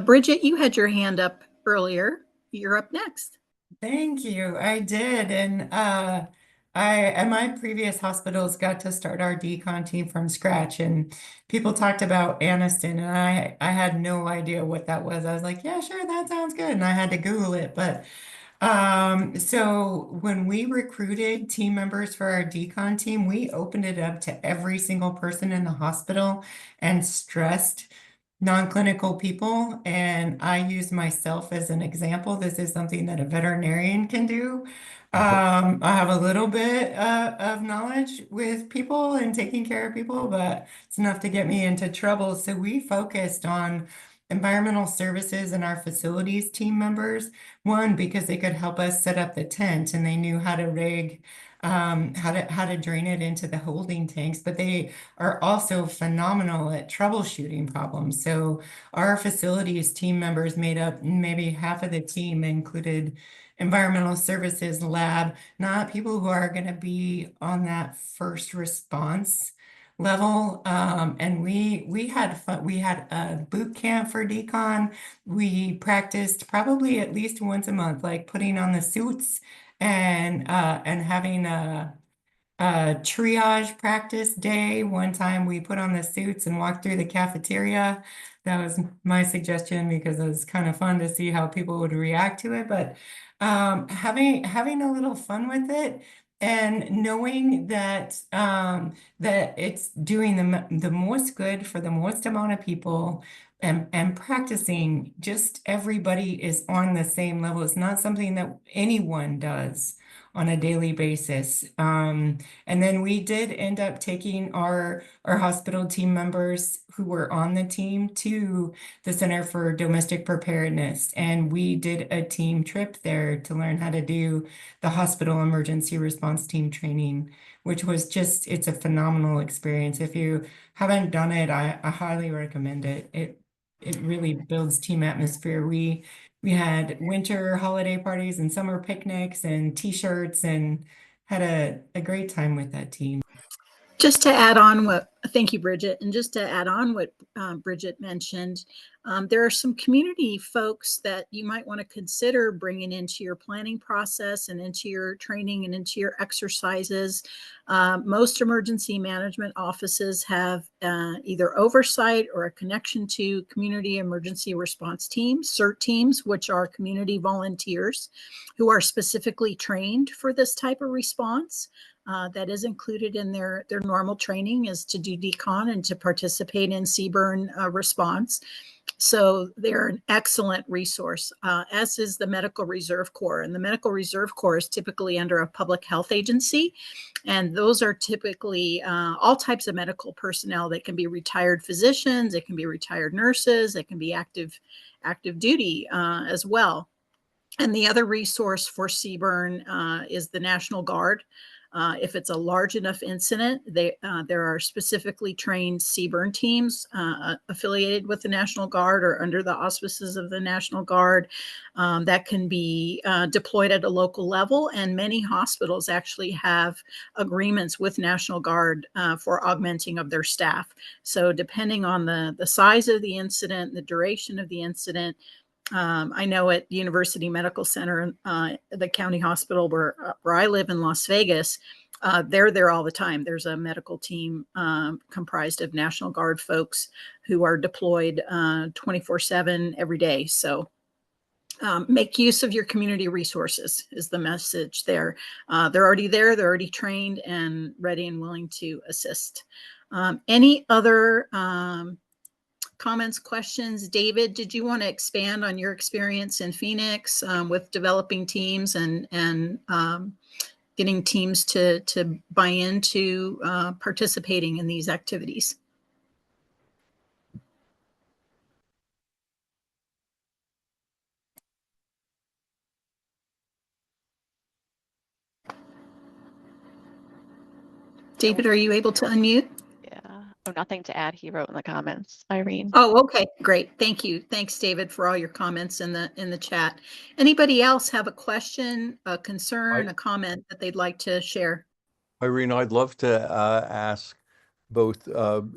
Bridget, you had your hand up earlier. You're up next. Thank you. I did. And I at my previous hospitals got to start our decon team from scratch, and people talked about Aniston, and I had no idea what that was. I was like, yeah, sure, that sounds good. And I had to Google it. But so when we recruited team members for our decon team, we opened it up to every single person in the hospital and stressed non-clinical people. And I use myself as an example. This is something that a veterinarian can do. I have a little bit of knowledge with people and taking care of people, but it's enough to get me into trouble. So we focused on environmental services and our facilities team members. One, because they could help us set up the tent and they knew how to rig, how to drain it into the holding tanks, but they are also phenomenal at troubleshooting problems. So our facilities team members made up maybe half of the team, included environmental services lab, not people who are going to be on that first response level. And we had fun. We had a boot camp for decon. We practiced probably at least once a month, like putting on the suits and having triage practice day. One time we put on the suits and walked through the cafeteria. That was my suggestion because it was kind of fun to see how people would react to it. But having a little fun with it and knowing that that it's doing the most good for the most amount of people, and practicing, just everybody is on the same level. It's not something that anyone does on a daily basis. And then we did end up taking our hospital team members who were on the team to the Center for Domestic Preparedness. And we did a team trip there to learn how to do the hospital emergency response team training, which was just, it's a phenomenal experience. If you haven't done it, I highly recommend it. It really builds team atmosphere. We had winter holiday parties and summer picnics and t-shirts and had a great time with that team. Just to add on thank you, Bridget. And just to add on what Bridget mentioned, there are some community folks that you might want to consider bringing into your planning process and into your training and into your exercises. Most emergency management offices have either oversight or a connection to community emergency response teams, CERT teams, which are community volunteers who are specifically trained for this type of response. That is included in their normal training, is to do decon and to participate in CBRN response. So they're an excellent resource, as is the Medical Reserve Corps. And the Medical Reserve Corps is typically under a public health agency. And those are typically all types of medical personnel. They can be retired physicians, it can be retired nurses, it can be active duty as well. And the other resource for CBRN is the National Guard. If it's a large enough incident, there are specifically trained CBRN teams affiliated with the National Guard or under the auspices of the National Guard that can be deployed at a local level. And many hospitals actually have agreements with National Guard for augmenting of their staff. So depending on the size of the incident, the duration of the incident, I know at University Medical Center, the county hospital where I live in Las Vegas, they're there all the time. There's a medical team comprised of National Guard folks who are deployed 24/7 every day. So make use of your community resources is the message there. They're already there. They're already trained and ready and willing to assist. Any other comments, questions? David, did you want to expand on your experience in Phoenix with developing teams and getting teams to buy into participating in these activities? David, are you able to unmute? Oh, nothing to add, he wrote in the comments, Irene. Oh, okay, great. Thank you. Thanks, David, for all your comments in the chat. Anybody else have a question, a concern, a comment that they'd like to share? Irene, I'd love to ask both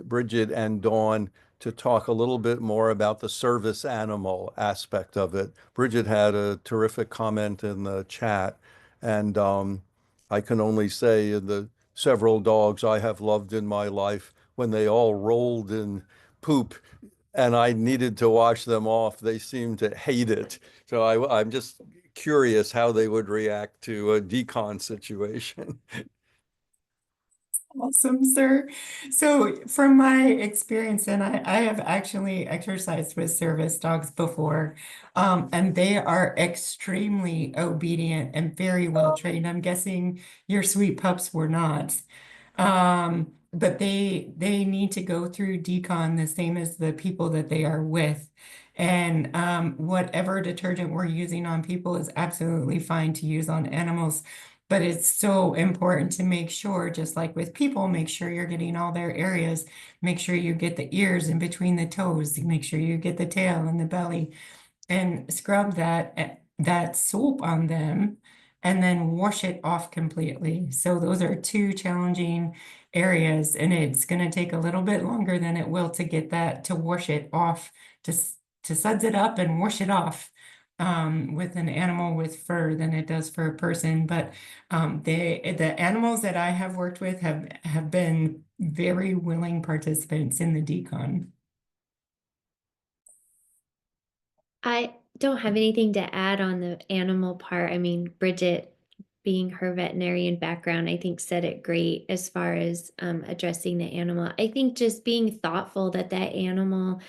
Bridget and Dawn to talk a little bit more about the service animal aspect of it. Bridget had a terrific comment in the chat, and I can only say the several dogs I have loved in my life, when they all rolled in poop and I needed to wash them off, they seemed to hate it. So I'm just curious how they would react to a decon situation. Awesome, sir. So from my experience, and I have actually exercised with service dogs before, and they are extremely obedient and very well trained. I'm guessing your sweet pups were not. But they need to go through decon the same as the people that they are with. And whatever detergent we're using on people is absolutely fine to use on animals. But it's so important to make sure, just like with people, make sure you're getting all their areas. Make sure you get the ears in between the toes. Make sure you get the tail and the belly, and scrub that soap on them, and then wash it off completely. So those are two challenging areas, and it's going to take a little bit longer than it will to get that to wash it off, to suds it up and wash it off. with an animal with fur than it does for a person. But the animals that I have worked with have been very willing participants in the decon. I don't have anything to add on the animal part. I mean, Bridget, being her veterinarian background, I think said it great as far as addressing the animal. I think just being thoughtful that that animal,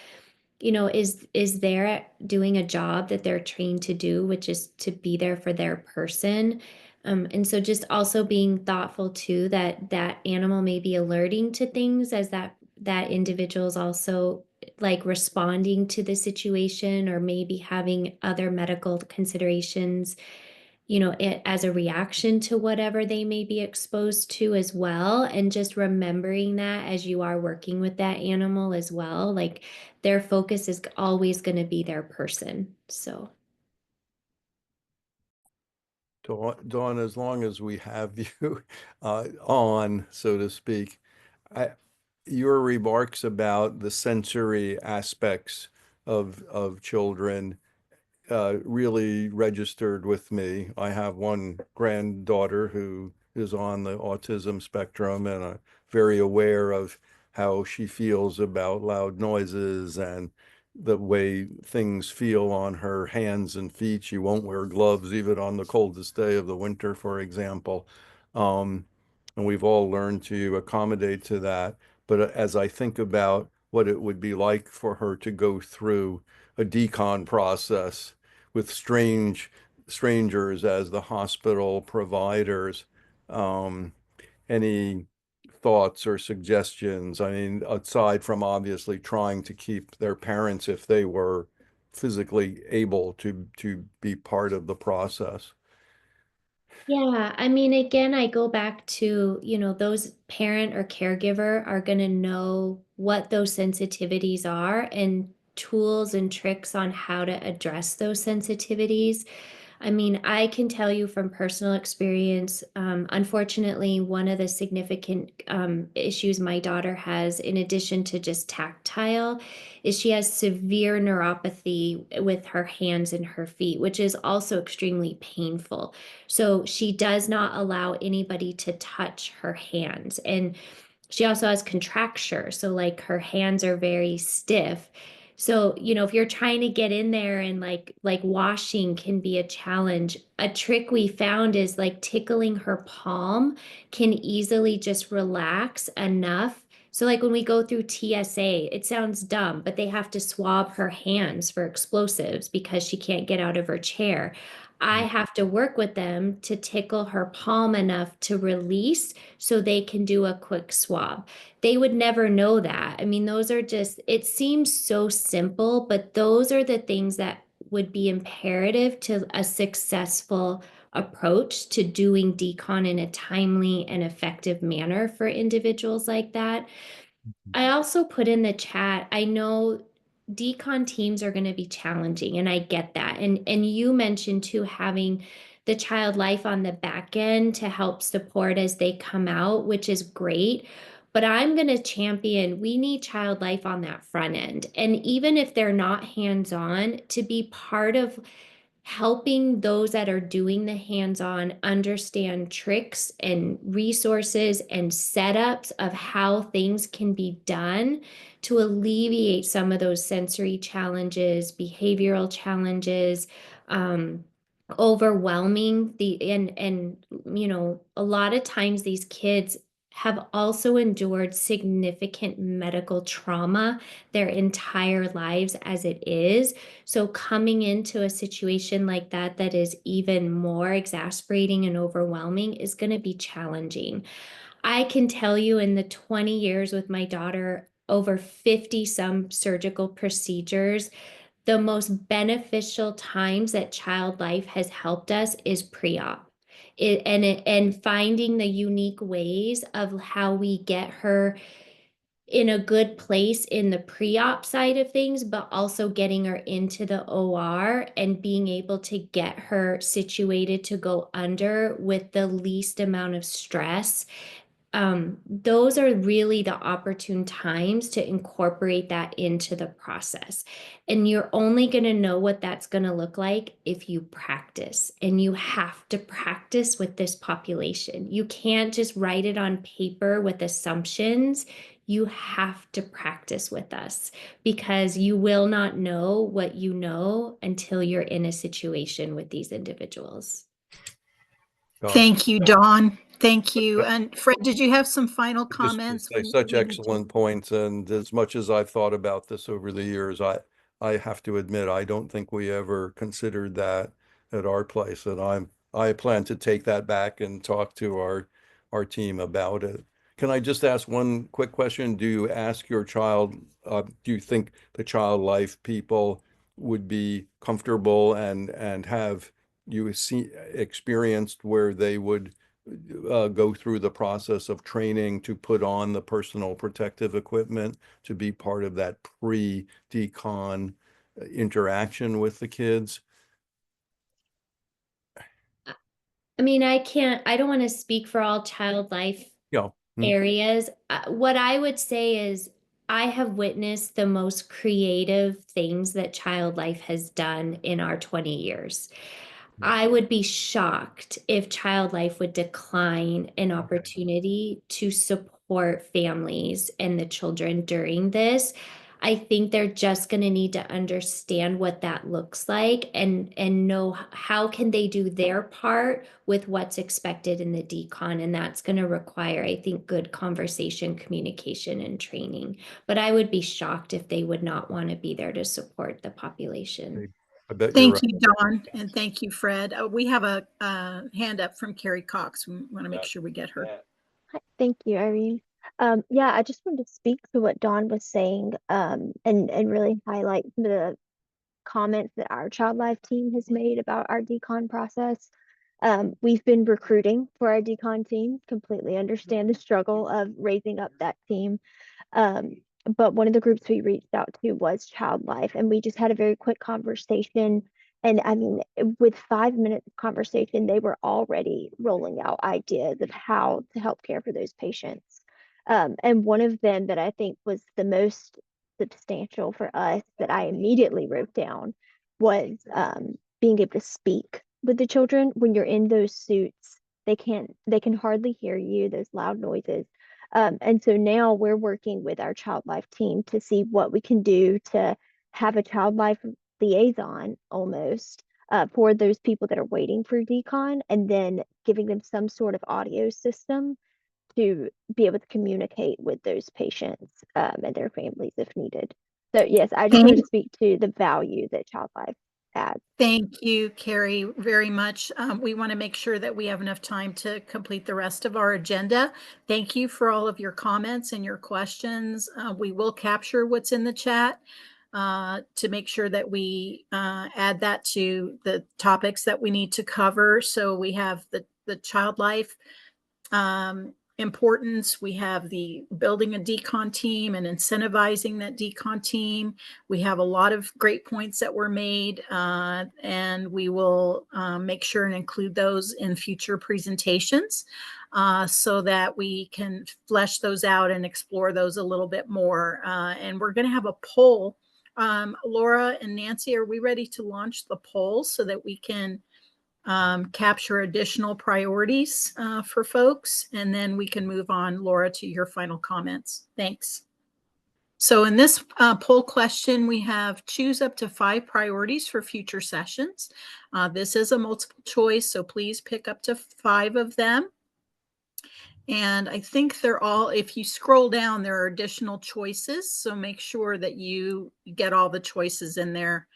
you know, is there doing a job that they're trained to do, which is to be there for their person. And so just also being thoughtful too that that animal may be alerting to things as that individual is also like responding to the situation or maybe having other medical considerations, you know, as a reaction to whatever they may be exposed to as well. And just remembering that as you are working with that animal as well, like their focus is always going to be their person. So. Dawn, as long as we have you on, so to speak, your remarks about the sensory aspects of children really registered with me. I have one granddaughter who is on the autism spectrum, and I'm very aware of how she feels about loud noises and the way things feel on her hands and feet. She won't wear gloves even on the coldest day of the winter, for example. And we've all learned to accommodate to that. But as I think about what it would be like for her to go through a decon process with strangers as the hospital providers, any thoughts or suggestions? I mean, aside from obviously trying to keep their parents, if they were physically able to be part of the process. Yeah, I mean, again, I go back to, you know, those parent or caregiver are going to know what those sensitivities are and tools and tricks on how to address those sensitivities. I mean, I can tell you from personal experience, unfortunately, one of the significant issues my daughter has, in addition to just tactile, is she has severe neuropathy with her hands and her feet, which is also extremely painful. So she does not allow anybody to touch her hands. And she also has contracture. So like her hands are very stiff. So, you know, if you're trying to get in there and like washing can be a challenge. A trick we found is like tickling her palm can easily just relax enough. So like when we go through TSA, it sounds dumb, but they have to swab her hands for explosives because she can't get out of her chair. I have to work with them to tickle her palm enough to release so they can do a quick swab. They would never know that. I mean, those are just, it seems so simple, but those are the things that would be imperative to a successful approach to doing decon in a timely and effective manner for individuals like that. I also put in the chat, I know decon teams are going to be challenging, and I get that. And you mentioned too having the child life on the back end to help support as they come out, which is great. But I'm going to champion, we need child life on that front end. And even if they're not hands-on, to be part of helping those that are doing the hands-on understand tricks and resources and setups of how things can be done to alleviate some of those sensory challenges, behavioral challenges, overwhelming and you know, a lot of times these kids have also endured significant medical trauma their entire lives as it is. So coming into a situation like that that is even more exasperating and overwhelming is going to be challenging. I can tell you in the 20 years with my daughter, over 50 some surgical procedures, the most beneficial times that child life has helped us is pre-op. And finding the unique ways of how we get her in a good place in the pre-op side of things, but also getting her into the OR and being able to get her situated to go under with the least amount of stress those are really the opportune times to incorporate that into the process. And you're only going to know what that's going to look like if you practice. And you have to practice with this population. You can't just write it on paper with assumptions. You have to practice with us, because you will not know what you know until you're in a situation with these individuals. Thank you, Dawn. Thank you. And Fred, did you have some final Just to comments? say such excellent points, and as much as I've thought about this over the years, I have to admit I don't think we ever considered that at our place, and I plan to take that back and talk to our team about it. Can I just ask one quick question? Do you ask your child, do you think the child life people would be comfortable and have you experienced where they would go through the process of training to put on the personal protective equipment to be part of that pre-decon interaction with the kids? I mean, I don't want to speak for all child life Yeah. areas. What I would say is I have witnessed the most creative things that child life has done in our 20 years. I would be shocked if child life would decline an opportunity to support families and the children during this. I think they're just going to need to understand what that looks like and know how can they do their part with what's expected in the decon. And that's going to require, I think, good conversation, communication, and training. But I would be shocked if they would not want to be there to support the population. I bet you're Thank right. you, Dawn, and thank you, Fred. We have a hand up from Carrie Cox. We want to make sure we get her. Hi, thank you, Irene. Yeah, I just wanted to speak to what Dawn was saying, and really highlight the comments that our child life team has made about our decon process. We've been recruiting for our decon team, completely understand the struggle of raising up that team. But one of the groups we reached out to was child life, and we just had a very quick conversation. And I mean, with 5 minutes of conversation, they were already rolling out ideas of how to help care for those patients. And one of them that I think was the most substantial for us that I immediately wrote down was being able to speak with the children. When you're in those suits, they can hardly hear you, those loud noises. And so now we're working with our child life team to see what we can do to have a child life liaison almost for those people that are waiting for decon, and then giving them some sort of audio system to be able to communicate with those patients and their families if needed. So yes, I just wanted to speak to the value that child life adds. Thank you, Carrie, very much. We want to make sure that we have enough time to complete the rest of our agenda. Thank you for all of your comments and your questions. We will capture what's in the chat to make sure that we add that to the topics that we need to cover. So we have the child life importance. We have the building a decon team and incentivizing that decon team. We have a lot of great points that were made, and we will make sure and include those in future presentations so that we can flesh those out and explore those a little bit more. And we're going to have a poll. Laura and Nancy, are we ready to launch the poll so that we can capture additional priorities for folks? And then we can move on, Laura, to your final comments. Thanks. So in this poll question, we have choose up to 5 priorities for future sessions. This is a multiple choice, so please pick up to 5 of them. And I think they're all, if you scroll down, there are additional choices. So make sure that you get all the choices in there.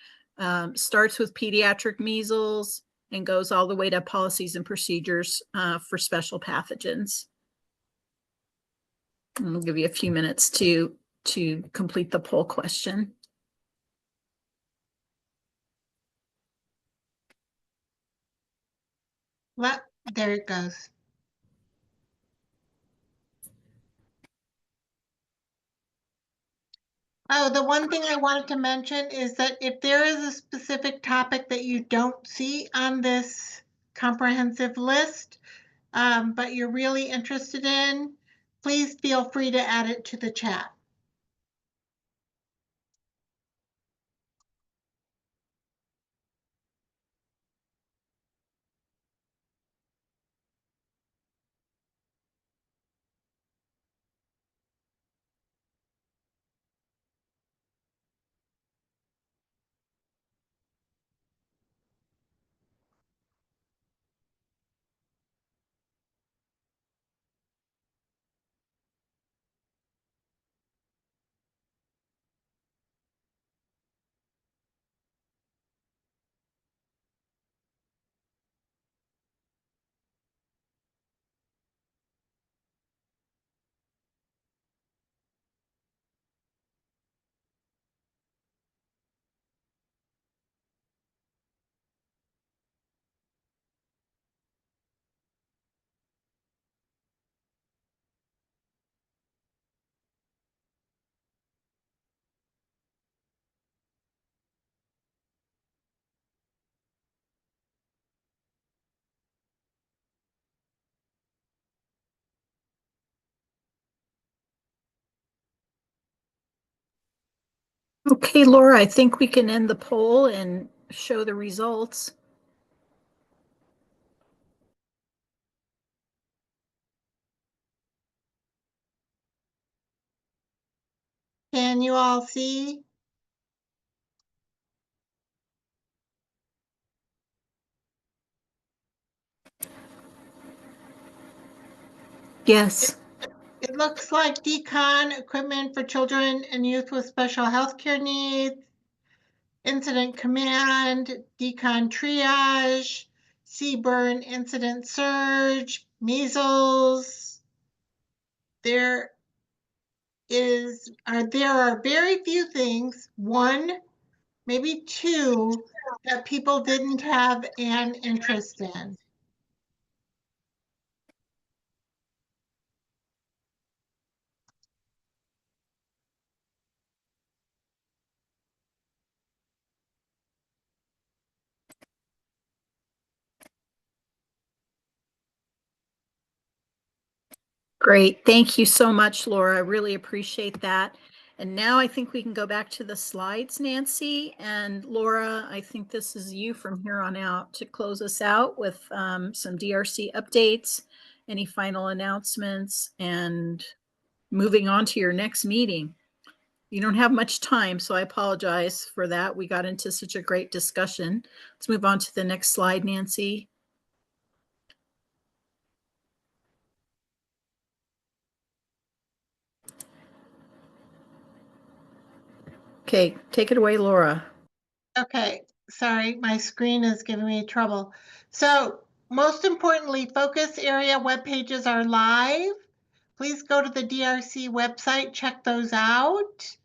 Starts with pediatric measles and goes all the way to policies and procedures for special pathogens. And I'll give you a few minutes to complete the poll question. Well, there it goes. Oh, the one thing I wanted to mention is that if there is a specific topic that you don't see on this comprehensive list, but you're really interested in, please feel free to add it to the chat. Okay, Laura, I think we can end the poll and show the results. Can you all see? Yes. It looks like Decon equipment for children and youth with special healthcare needs, incident command, Decon triage, CBRN incident surge, measles. There are very few things, one, maybe two, that people didn't have an interest in. Great. Thank you so much, Laura. I really appreciate that. And now I think we can go back to the slides, Nancy. And Laura, I think this is you from here on out to close us out with some DRC updates, any final announcements, and moving on to your next meeting. You don't have much time, so I apologize for that. We got into such a great discussion. Let's move on to the next slide, Nancy. Okay, take it away, Laura. Okay, sorry, my screen is giving me trouble. So most importantly, focus area web pages are live. Please go to the DRC website, check those out.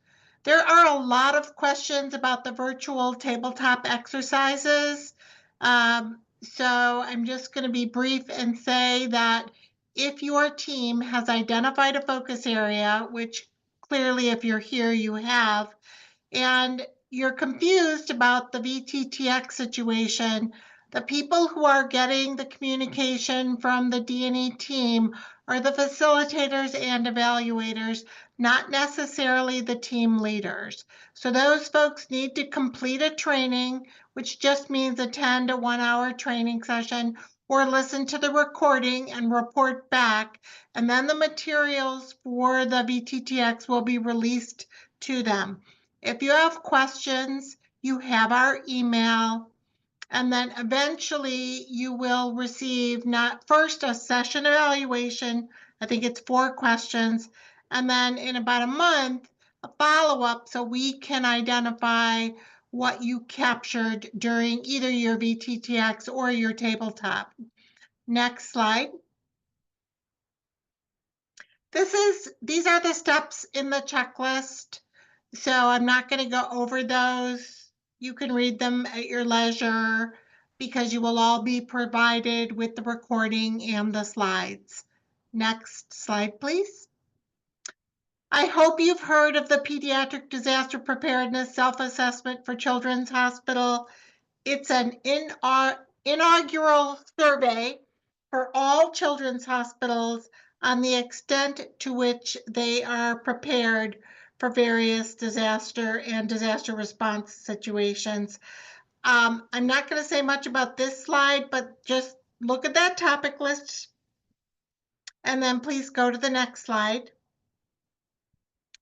There are a lot of questions about the virtual tabletop exercises. So I'm just going to be brief and say that if your team has identified a focus area, which clearly if you're here you have, and you're confused about the VTTX situation, the people who are getting the communication from the D&E team are the facilitators and evaluators, not necessarily the team leaders. So those folks need to complete a training, which just means attend a 1-hour training session or listen to the recording and report back. And then the materials for the VTTX will be released to them. If you have questions, you have our email, and then eventually you will receive not first a session evaluation, I think it's 4 questions, and then in about a month, a follow-up so we can identify what you captured during either your VTTX or your tabletop. Next slide. These are the steps in the checklist. So I'm not going to go over those. You can read them at your leisure because you will all be provided with the recording and the slides. Next slide, please. I hope you've heard of the Pediatric Disaster Preparedness Self-Assessment for Children's Hospital. It's an inaugural survey for all children's hospitals on the extent to which they are prepared for various disaster and disaster response situations. I'm not going to say much about this slide, but just look at that topic list. And then please go to the next slide.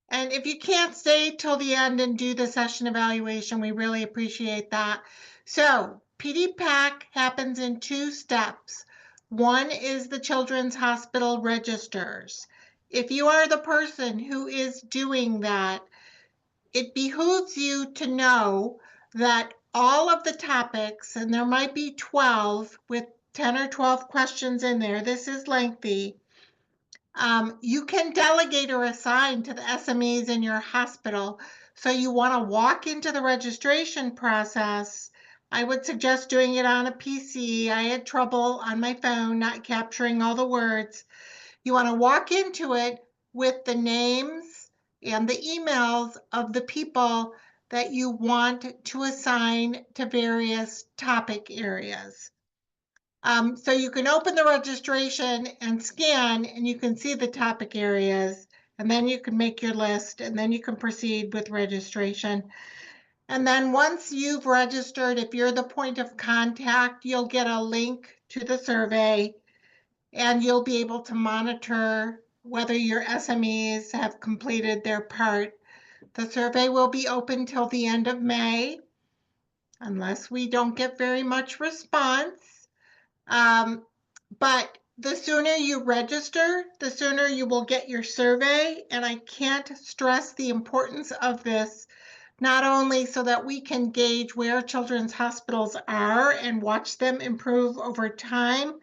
And if you can't stay till the end and do the session evaluation, we really appreciate that. So PDPAC happens in 2 steps. One is the Children's Hospital registers. If you are the person who is doing that, it behooves you to know that all of the topics, and there might be 12 with 10 or 12 questions in there, this is lengthy, you can delegate or assign to the SMEs in your hospital. So you want to walk into the registration process. I would suggest doing it on a PC. I had trouble on my phone not capturing all the words. You want to walk into it with the names and the emails of the people that you want to assign to various topic areas. So you can open the registration and scan, and you can see the topic areas, and then you can make your list, and then you can proceed with registration. And then once you've registered, if you're the point of contact, you'll get a link to the survey, and you'll be able to monitor whether your SMEs have completed their part. The survey will be open till the end of May, unless we don't get very much response. But the sooner you register, the sooner you will get your survey. And I can't stress the importance of this, not only so that we can gauge where children's hospitals are and watch them improve over time,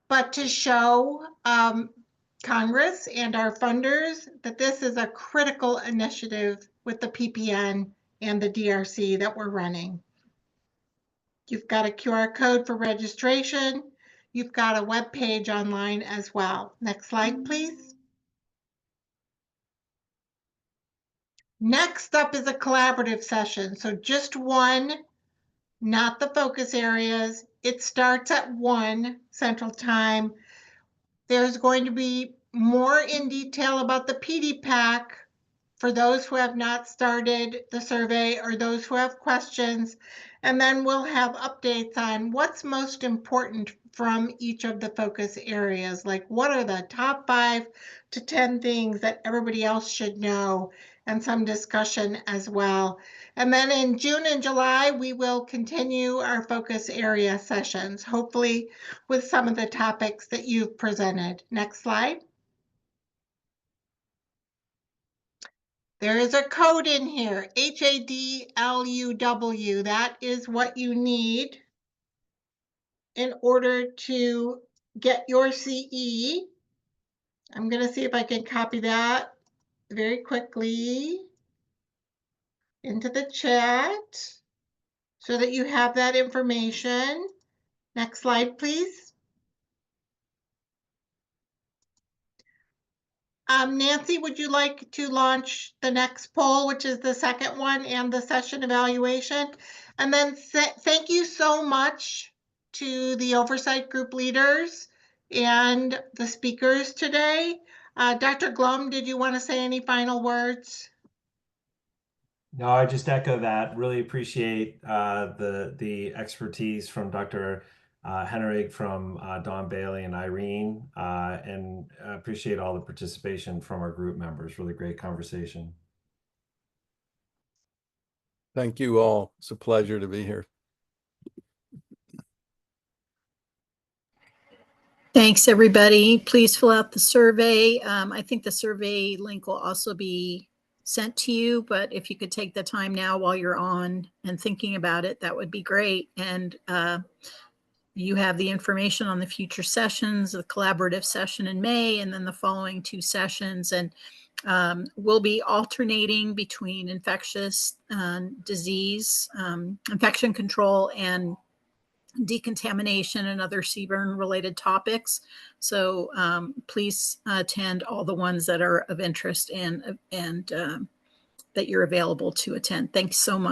but to show Congress and our funders that this is a critical initiative with the PPN and the DRC that we're running. You've got a QR code for registration. You've got a web page online as well. Next slide, please. Next up is a collaborative session. So just one, not the focus areas. It starts at 1 Central Time. There's going to be more in detail about the PDPAC for those who have not started the survey or those who have questions. And then we'll have updates on what's most important from each of the focus areas, like what are the top 5 to 10 things that everybody else should know, and some discussion as well. And then in June and July, we will continue our focus area sessions, hopefully with some of the topics that you've presented. Next slide. There is a code in here, HADLUW. That is what you need in order to get your CE. I'm going to see if I can copy that very quickly into the chat so that you have that information. Next slide, please. Nancy, would you like to launch the next poll, which is the second one, and the session evaluation? And then thank you so much to the oversight group leaders and the speakers today. Dr. Glum, did you want to say any final words? No, I just echo that. Really appreciate the expertise from Dr. Henrik, from Don Bailey and Irene, and appreciate all the participation from our group members. Really great conversation. Thank you all. It's a pleasure to be here. Thanks, everybody. Please fill out the survey. I think the survey link will also be sent to you, but if you could take the time now while you're on and thinking about it, that would be great. And you have the information on the future sessions, the collaborative session in May, and then the following 2 sessions. And we'll be alternating between infectious disease, infection control, and decontamination and other CBRN related topics. So please attend all the ones that are of interest and that you're available to attend. Thanks so much.